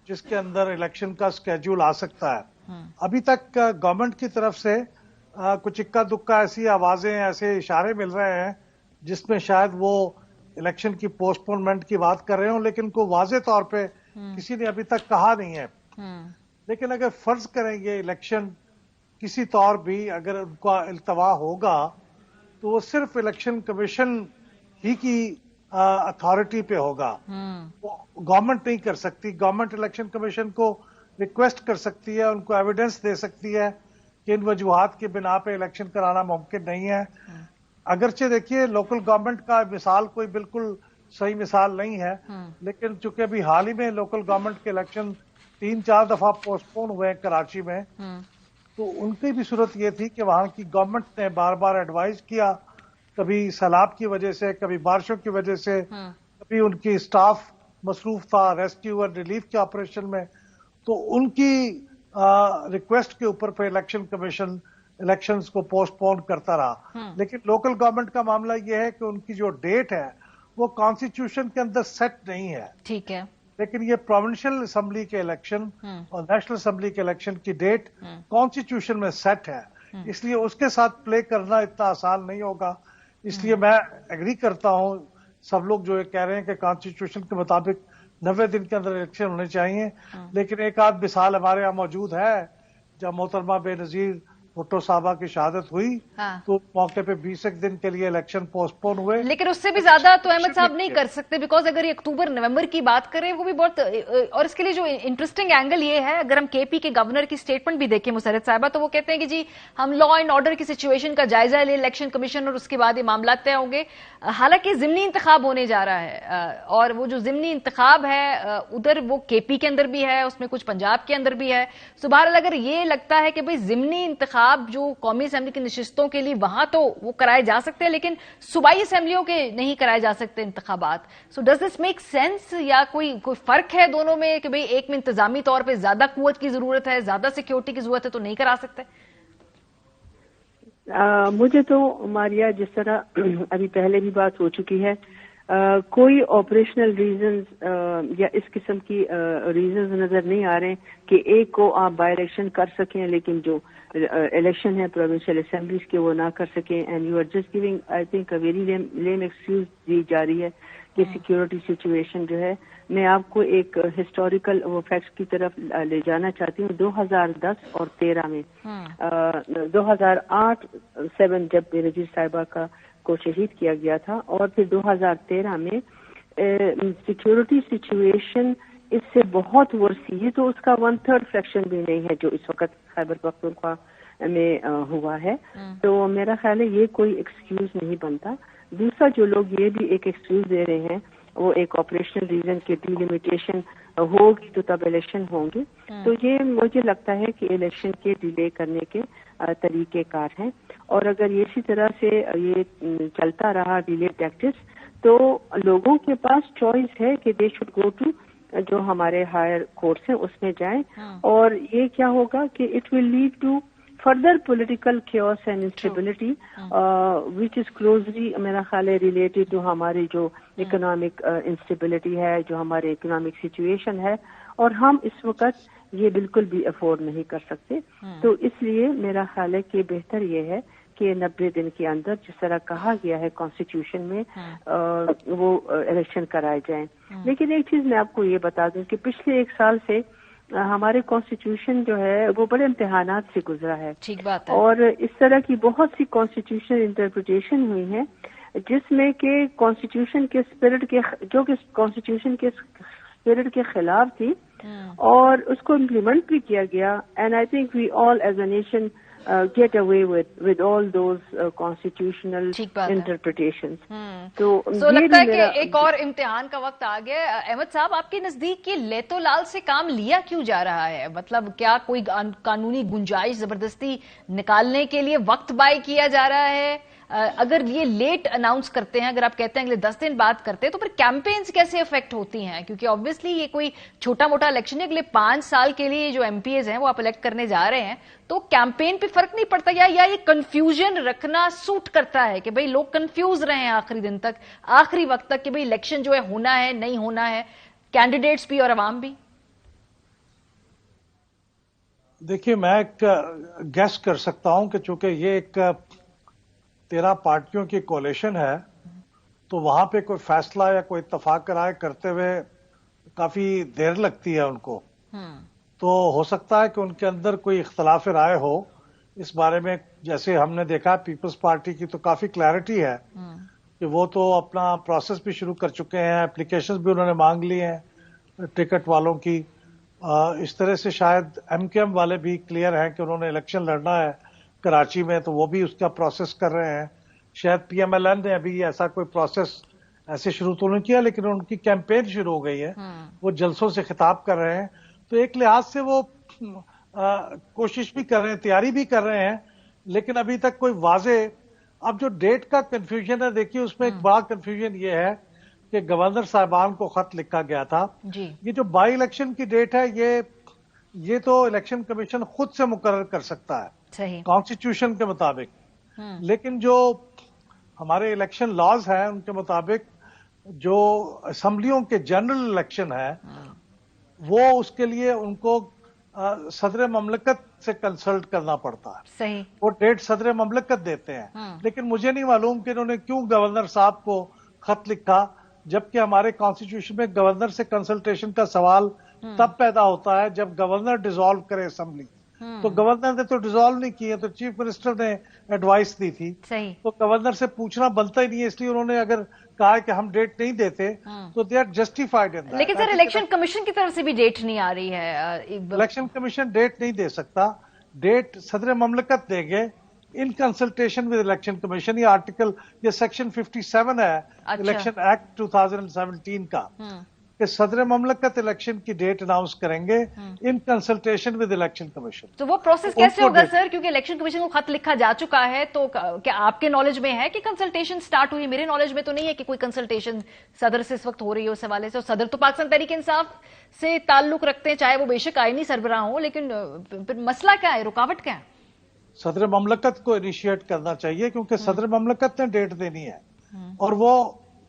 जिसके अंदर इलेक्शन का स्केड्यूल आ सकता है। अभी तक गवर्नमेंट की तरफ से कुछ इक्का दुक्का ऐसी आवाजें, ऐसे इशारे मिल रहे हैं जिसमें शायद वो इलेक्शन की पोस्टपोनमेंट की बात कर रहे हो, लेकिन को वाजे तौर पे किसी ने अभी तक कहा नहीं है। लेकिन अगर फर्ज करेंगे इलेक्शन किसी तौर भी अगर उनका इल्तवा होगा तो वो सिर्फ इलेक्शन कमीशन ही की अथॉरिटी पे होगा, वो गवर्नमेंट नहीं कर सकती। गवर्नमेंट इलेक्शन कमीशन को रिक्वेस्ट कर सकती है, उनको एविडेंस दे सकती है कि इन वजूहात की बिना पे इलेक्शन कराना मुमकिन नहीं है। अगरचे देखिए लोकल गवर्नमेंट का मिसाल कोई बिल्कुल सही मिसाल नहीं है, लेकिन चूंकि अभी हाल ही में लोकल गवर्नमेंट के इलेक्शन 3-4 दफा पोस्टपोन हुए हैं कराची में, तो उनकी भी सूरत ये थी कि वहां की गवर्नमेंट ने बार बार एडवाइस किया, कभी सैलाब की वजह से, कभी बारिशों की वजह से, कभी उनकी स्टाफ मसरूफ था रेस्क्यू और रिलीफ के ऑपरेशन में, तो उनकी रिक्वेस्ट के ऊपर पे इलेक्शन कमीशन इलेक्शंस को पोस्टपोन करता रहा। लेकिन लोकल गवर्नमेंट का मामला यह है कि उनकी जो डेट है वो कॉन्स्टिट्यूशन के अंदर सेट नहीं है। ठीक है, लेकिन ये प्रोविंशियल असेंबली के इलेक्शन और नेशनल असेंबली के इलेक्शन की डेट कॉन्स्टिट्यूशन में सेट है, इसलिए उसके साथ प्ले करना इतना आसान नहीं होगा। इसलिए मैं एग्री करता हूं सब लोग जो कह रहे हैं कि कॉन्स्टिट्यूशन के मुताबिक 90 दिन के अंदर इलेक्शन होने चाहिए, लेकिन एक आध मिसाल हमारे यहाँ मौजूद है जब मोहतरमा बेनजीर भुट्टो साहबा की शहादत हुई हाँ। तो मौके पे 20 दिन के लिए इलेक्शन पोस्टपोन हुए। लेकिन उससे भी ज्यादा तो अहमद साहब नहीं कर सकते, बिकॉज अगर ये अक्टूबर नवंबर की बात करें वो भी बहुत, और इसके लिए जो इंटरेस्टिंग एंगल ये है, अगर हम केपी के गवर्नर की स्टेटमेंट भी देखें मुसर्रत साहिबा, तो वो कहते हैं कि जी हम लॉ एंड ऑर्डर की सिचुएशन का जायजा ले इलेक्शन कमीशन और उसके बाद ये मामला तय होंगे। हालांकि जिमनी इंतखाब होने जा रहा है और वो जो जिमनी इंतखाब है उधर वो केपी के अंदर भी है, उसमें कुछ पंजाब के अंदर भी है। सो बहरहाल अगर ये लगता है कि भाई जिमनी इंतखाब जो कौमी असेंबली की नशिस्तों के लिए वहां तो वो कराए जा सकते हैं, लेकिन सूबाई असेंबलियों के नहीं कराए जा सकते इंतखाबात। So does this make sense, या कोई फर्क है दोनों में कि भाई एक में इंतजामी तौर पर ज्यादा कुव्वत की जरूरत है, ज्यादा सिक्योरिटी की जरूरत है, तो नहीं करा सकते? मुझे तो मारिया, जिस तरह अभी पहले भी बात हो चुकी है, कोई ऑपरेशनल रीजंस या इस किस्म की रीजंस नजर नहीं आ रहे कि एक को आप बाय इलेक्शन कर सकें लेकिन जो इलेक्शन है प्रोविंशियल असेंबलीज के वो ना कर सकें। And you are just giving I think a very lame excuse दी जा रही है कि सिक्योरिटी सिचुएशन जो है। मैं आपको एक हिस्टोरिकल वो फैक्ट्स की तरफ ले जाना चाहती हूँ। 2010 और 13 में 2008-7 जब बेनजीर साहिबा को शहीद किया गया था, और फिर 2013 में सिक्योरिटी सिचुएशन इससे बहुत वर्स थी। ये तो उसका 1/3 फ्रैक्शन भी नहीं है जो इस वक्त खैबर पख्तूनख्वा में हुआ है। तो मेरा ख्याल है ये कोई एक्सक्यूज नहीं बनता। दूसरा, जो लोग ये भी एक एक्सक्यूज दे रहे हैं वो एक ऑपरेशनल रीजन की डिलिमिटेशन होगी तो तब इलेक्शन होंगे, तो ये मुझे लगता है कि इलेक्शन के डिले करने के तरीके कार हैं। और अगर ये इसी तरह से ये चलता रहा डिले टैक्टिस, तो लोगों के पास चॉइस है कि दे शुड गो टू जो हमारे हायर कोर्ट्स हैं उसमें जाएं, और ये क्या होगा कि it will lead to further political chaos and instability which is closely मेरा ख्याल है रिलेटेड टू हमारी जो इकोनॉमिक इंस्टेबिलिटी है, जो हमारे इकोनॉमिक सिचुएशन है, और हम इस वक्त ये बिल्कुल भी अफोर्ड नहीं कर सकते। तो इसलिए मेरा ख्याल है कि बेहतर ये है कि 90 दिन के अंदर जिस तरह कहा गया है कॉन्स्टिट्यूशन में वो इलेक्शन कराए जाएं। लेकिन एक चीज मैं आपको ये बता दूं कि पिछले 1 साल से हमारे कॉन्स्टिट्यूशन जो है वो बड़े इम्तिहानात से गुजरा है। ठीक बात है। और इस तरह की बहुत सी कॉन्स्टिट्यूशन इंटरप्रिटेशन हुई है जिसमें के कॉन्स्टिट्यूशन के स्पिरिट के जो कि कॉन्स्टिट्यूशन के स्पिरिट के खिलाफ थी, और उसको इम्प्लीमेंट भी किया गया। And I think we all as a nation get away with all those constitutional interpretations. तो लगता है कि एक और इम्तिहान का वक्त आ गया। अहमद साहब, आपके नजदीक ये लेतो लाल से काम लिया क्यों जा रहा है? मतलब क्या कोई कानूनी गुंजाइश जबरदस्ती निकालने के लिए वक्त बाय किया जा रहा है? अगर ये लेट अनाउंस करते हैं, अगर आप कहते हैं अगले 10 दिन बाद करते हैं, तो फिर कैंपेन्स कैसे इफेक्ट होती हैं? क्योंकि ऑब्वियसली ये कोई छोटा मोटा इलेक्शन है, अगले 5 साल के लिए जो एमपीएज हैं वो आप इलेक्ट करने जा रहे हैं, तो कैंपेन पे फर्क नहीं पड़ता या ये कंफ्यूजन रखना सूट करता है कि भाई लोग कंफ्यूज रहे हैं आखिरी दिन तक, आखिरी वक्त तक कि भाई इलेक्शन जो है होना है नहीं होना है, कैंडिडेट्स भी और अवाम भी? देखिए, मैं एक गेस कर सकता हूं कि चूंकि ये एक 13 पार्टियों की कोalition है, तो वहां पे कोई फैसला या कोई इत्तेफाक राय करते हुए काफी देर लगती है उनको। तो हो सकता है कि उनके अंदर कोई इख्तलाफ राय हो इस बारे में। जैसे हमने देखा पीपल्स पार्टी की तो काफी क्लैरिटी है कि वो तो अपना प्रोसेस भी शुरू कर चुके हैं, एप्लीकेशंस भी उन्होंने मांग ली हैं टिकट वालों की। इस तरह से शायद एमकेएम वाले भी क्लियर हैं कि उन्होंने इलेक्शन लड़ना है कराची में, तो वो भी उसका प्रोसेस कर रहे हैं। शायद पीएमएलएन ने अभी ऐसा कोई प्रोसेस ऐसे शुरू तो नहीं किया, लेकिन उनकी कैंपेन शुरू हो गई है, वो जलसों से खिताब कर रहे हैं। तो एक लिहाज से वो कोशिश भी कर रहे हैं, तैयारी भी कर रहे हैं, लेकिन अभी तक कोई वाजे। अब जो डेट का कंफ्यूजन है, देखिए उसमें एक बड़ा कंफ्यूजन ये है कि गवर्नर साहिबान को खत लिखा गया था जी। ये जो बाई इलेक्शन की डेट है ये तो इलेक्शन कमीशन खुद से मुकर्रर कर सकता है सही कॉन्स्टिट्यूशन के मुताबिक, लेकिन जो हमारे इलेक्शन लॉज हैं उनके मुताबिक जो असेंबलियों के जनरल इलेक्शन है वो उसके लिए उनको सदर ममलकत से कंसल्ट करना पड़ता है। सही। वो डेट सदर ममलकत देते हैं, लेकिन मुझे नहीं मालूम कि इन्होंने क्यों गवर्नर साहब को खत लिखा, जबकि हमारे कॉन्स्टिट्यूशन में गवर्नर से कंसल्टेशन का सवाल तब पैदा होता है जब गवर्नर डिसॉल्व करे असेंबली। तो गवर्नर ने तो डिसॉल्व नहीं किए, तो चीफ मिनिस्टर ने एडवाइस दी थी। सही। तो गवर्नर से पूछना बनता ही नहीं है, इसलिए उन्होंने अगर कहा कि हम डेट नहीं देते तो they are justified in that. लेकिन सर इलेक्शन कमीशन की तरफ से भी डेट नहीं आ रही है। इलेक्शन कमीशन डेट नहीं दे सकता, डेट सदर ममलकत देंगे in consultation with election commission. ये आर्टिकल, ये सेक्शन 57 है इलेक्शन एक्ट 2017 का, कि सदर ममलकत इलेक्शन की डेट अनाउंस करेंगे in consultation with election commission. तो वो प्रोसेस कैसे होगा सर, क्योंकि इलेक्शन कमीशन को खत लिखा जा चुका है, तो क्या आपके नॉलेज में है कि कंसल्टेशन स्टार्ट हुई? मेरे नॉलेज में तो नहीं है कि कोई कंसल्टेशन सदर से इस वक्त हो रही है उस हवाले से। और सदर तो पाकिस्तान तहरीक इंसाफ से ताल्लुक रखते हैं, चाहे वो बेशक आईनी सरबराह हो, लेकिन फिर मसला क्या है, रुकावट क्या है? सदर ममलकत को इनिशिएट करना चाहिए, क्योंकि सदर ममलकत ने डेट देनी है और वो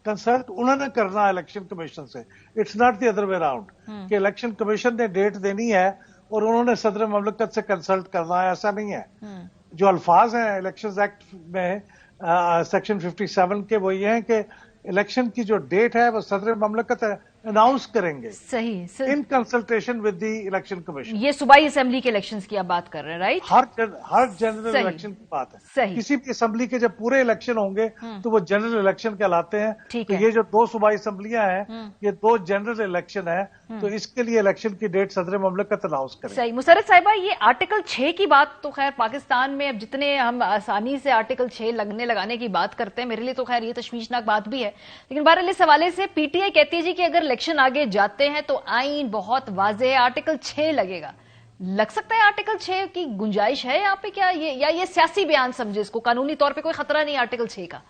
कंसल्ट उन्होंने करना है इलेक्शन कमीशन से। It's not the other way around कि इलेक्शन कमीशन ने डेट देनी है और उन्होंने सदर ममलकत से कंसल्ट करना है, ऐसा नहीं है। जो अल्फाज हैं इलेक्शन एक्ट में सेक्शन 57 के, वो ये हैं कि इलेक्शन की जो डेट है वो सदर ममलकत अनाउंस करेंगे सही in consultation with the election commission. ये सूबाई असेंबली के इलेक्शंस की आप बात कर रहे हैं, राइट? हर जनरल इलेक्शन की बात है। सही। किसी भी असेंबली के जब पूरे इलेक्शन होंगे तो वो जनरल इलेक्शन कहलाते हैं। ठीक तो है। ये जो 2 सूबाई असेंबलियां हैं, ये 2 जनरल इलेक्शन है, तो इसके लिए इलेक्शन की डेट सदर ममलकत अनाउंस करें। सही। मुसर्रत साहिबा, ये आर्टिकल 6 की बात तो खैर पाकिस्तान में अब जितने हम आसानी से आर्टिकल 6 लगाने की बात करते हैं, मेरे लिए तो खैर ये तशवीशनाक बात भी है, लेकिन बहरहाल इस हवाले से पीटीआई कहती है जी कि अगर इलेक्शन आगे जाते हैं तो आईन बहुत वाज़ेह है, आर्टिकल 6 लगेगा। लग सकता है आर्टिकल 6 की गुंजाइश है यहाँ पे क्या, ये सियासी बयान समझे इसको, कानूनी तौर पे कोई खतरा नहीं आर्टिकल 6 का?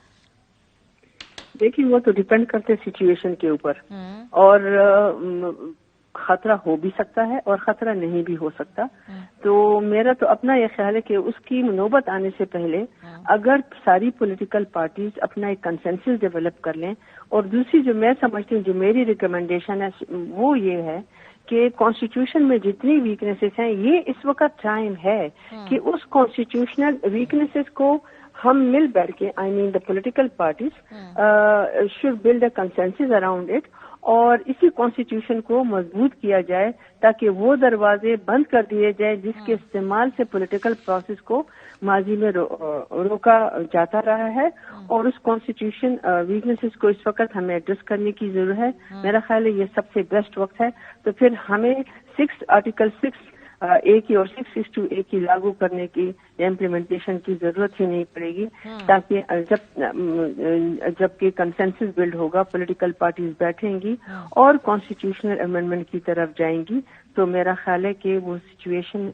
देखिए, वो तो डिपेंड करते सिचुएशन के ऊपर, और खतरा हो भी सकता है और खतरा नहीं भी हो सकता। तो मेरा तो अपना यह ख्याल है कि उसकी नौबत आने से पहले अगर सारी पॉलिटिकल पार्टीज अपना एक कंसेंसस डेवलप कर लें, और दूसरी जो मैं समझती हूँ, जो मेरी रिकमेंडेशन है वो ये है कि कॉन्स्टिट्यूशन में जितनी वीकनेसेस हैं, ये इस वक्त टाइम है कि उस कॉन्स्टिट्यूशनल वीकनेसेस को हम मिल बैठ के, I mean the political parties should build a consensus around it, और इसी कॉन्स्टिट्यूशन को मजबूत किया जाए ताकि वो दरवाजे बंद कर दिए जाए जिसके इस्तेमाल से पॉलिटिकल प्रोसेस को माजी में रोका जाता रहा है, और उस कॉन्स्टिट्यूशन वीकनेसेस को इस वक्त हमें एड्रेस करने की जरूरत है। मेरा ख्याल है ये सबसे बेस्ट वक्त है। तो फिर हमें आर्टिकल 6A की और 662A की लागू करने की या इम्प्लीमेंटेशन की जरूरत ही नहीं पड़ेगी, ताकि जबकि कंसेंसस बिल्ड होगा, पॉलिटिकल पार्टीज बैठेंगी और कॉन्स्टिट्यूशनल अमेंडमेंट की तरफ जाएंगी, तो मेरा ख्याल है कि वो सिचुएशन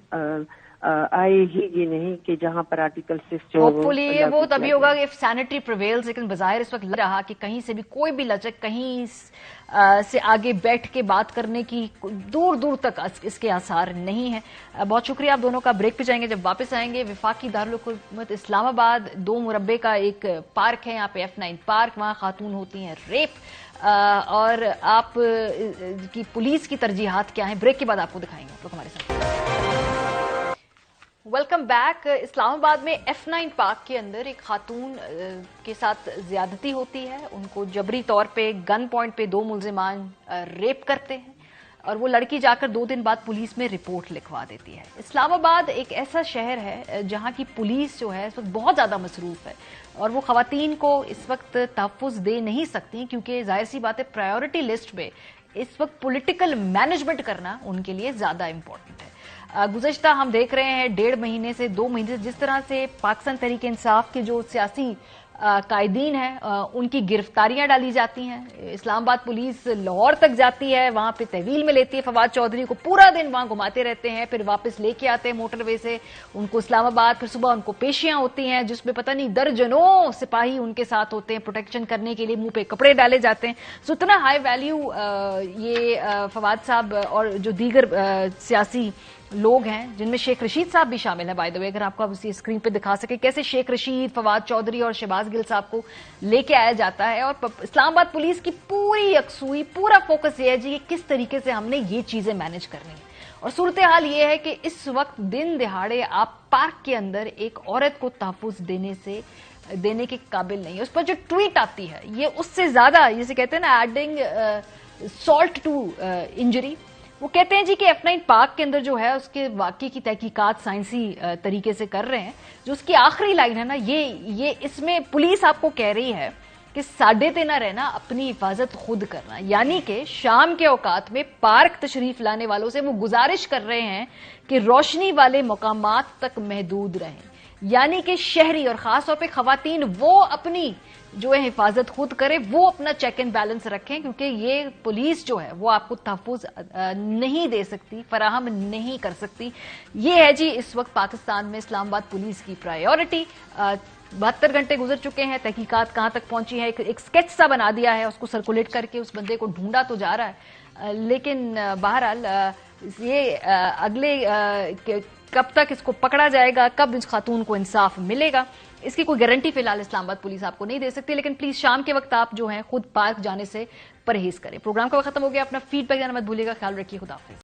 आए ही नहीं कि जहां पर आर्टिकल 6 जो होपफुली वो तभी होगा इफ सैनिटरी प्रिवेल्स। लेकिन बज़ाहिर इस वक्त लग रहा कि कहीं से भी कोई भी लचक, कहीं से आगे बैठ के बात करने की दूर दूर तक इसके आसार नहीं है। बहुत शुक्रिया आप दोनों का। ब्रेक पे जाएंगे, जब वापस आएंगे वफाकी दारुल हुकूमत इस्लामाबाद 2 मुरब्बे का एक पार्क है यहाँ पे, F9 पार्क, वहाँ खातून होती हैं रेप, और आप की पुलिस की तरजीहात क्या है, ब्रेक के बाद आपको दिखाएंगे। आप लोग हमारे साथ। Welcome back. इस्लामाबाद में F9 पार्क के अंदर एक खातून के साथ ज्यादती होती है, उनको जबरी तौर पे गन पॉइंट पे 2 मुल्जिमान रेप करते हैं, और वो लड़की जाकर 2 दिन बाद पुलिस में रिपोर्ट लिखवा देती है। इस्लामाबाद एक ऐसा शहर है जहां की पुलिस जो है इस वक्त बहुत ज्यादा मसरूफ है, और वो खवातीन को इस वक्त तहफ़्फ़ुज़ दे नहीं सकती, क्योंकि जाहिर सी बात है प्रायोरिटी लिस्ट में इस वक्त पॉलिटिकल मैनेजमेंट करना उनके लिए ज्यादा इंपॉर्टेंट है। गुज़श्ता हम देख रहे हैं 1.5 महीने से 2 महीने से जिस तरह से पाकिस्तान तहरीक इंसाफ के जो सियासी कायदीन हैं उनकी गिरफ्तारियां डाली जाती हैं। इस्लामाबाद पुलिस लाहौर तक जाती है, वहां पे तहवील में लेती है फवाद चौधरी को, पूरा दिन वहां घुमाते रहते हैं, फिर वापस लेके आते हैं मोटरवे से उनको इस्लामाबाद, फिर सुबह उनको पेशियां होती हैं जिसमें पता नहीं दर्जनों सिपाही उनके साथ होते हैं प्रोटेक्शन करने के लिए, मुंह पे कपड़े डाले जाते हैं। सो इतना हाई वैल्यू ये फवाद साहब और जो दीगर सियासी लोग हैं जिनमें शेख रशीद साहब भी शामिल है, बाय द वे, अगर आपको उसी स्क्रीन पे दिखा सके कैसे शेख रशीद, फवाद चौधरी और शहबाज गिल साहब को लेके आया जाता है। और इस्लामाबाद पुलिस की पूरी यकसुई, पूरा फोकस ये है जी कि किस तरीके से हमने ये चीजें मैनेज करनी है। और सूरत हाल ये है कि इस वक्त दिन दिहाड़े आप पार्क के अंदर एक औरत को तहफ़्फ़ुज़ देने के काबिल नहीं है। उस पर जो ट्वीट आती है ये उससे ज्यादा, जैसे कहते हैं ना, एडिंग सॉल्ट टू इंजरी, وہ کہتے ہیں جی کہ F9 پارک کے اندر جو ہے اس کے واقعے کی تحقیقات سائنسی طریقے سے کر رہے ہیں. جو اس کی آخری لائن ہے نا, یہ اس میں پولیس آپ کو کہہ رہی ہے کہ ساڈے تے نہ رہنا, اپنی حفاظت خود کرنا. یعنی کہ شام کے اوقات میں پارک تشریف لانے والوں سے وہ گزارش کر رہے ہیں کہ روشنی والے مقامات تک محدود رہیں. یعنی کہ شہری اور خاص طور پہ خواتین وہ اپنی جو ہے حفاظت خود کرے, وہ اپنا چیک اینڈ بیلنس رکھیں, کیونکہ یہ پولیس جو ہے وہ آپ کو تحفظ نہیں دے سکتی, فراہم نہیں کر سکتی. یہ ہے جی اس وقت پاکستان میں اسلام آباد پولیس کی پرائیورٹی. 72 گھنٹے گزر چکے ہیں, تحقیقات کہاں تک پہنچی ہے, ایک سکیچ سا بنا دیا ہے, اس کو سرکولیٹ کر کے اس بندے کو ڈھونڈا تو جا رہا ہے, لیکن بہرحال یہ اگلے کب تک اس کو پکڑا جائے گا, کب اس خاتون کو انصاف ملے گا, اس کی کوئی گارنٹی فی الحال اسلام آباد پولیس آپ کو نہیں دے سکتی. لیکن پلیز شام کے وقت آپ جو ہیں خود پارک جانے سے پرہیز کریں. پروگرام کا وقت ختم ہو گیا. اپنا فیڈ بیک دینا مت بھولیے گا. خیال رکھیے. خدا حافظ.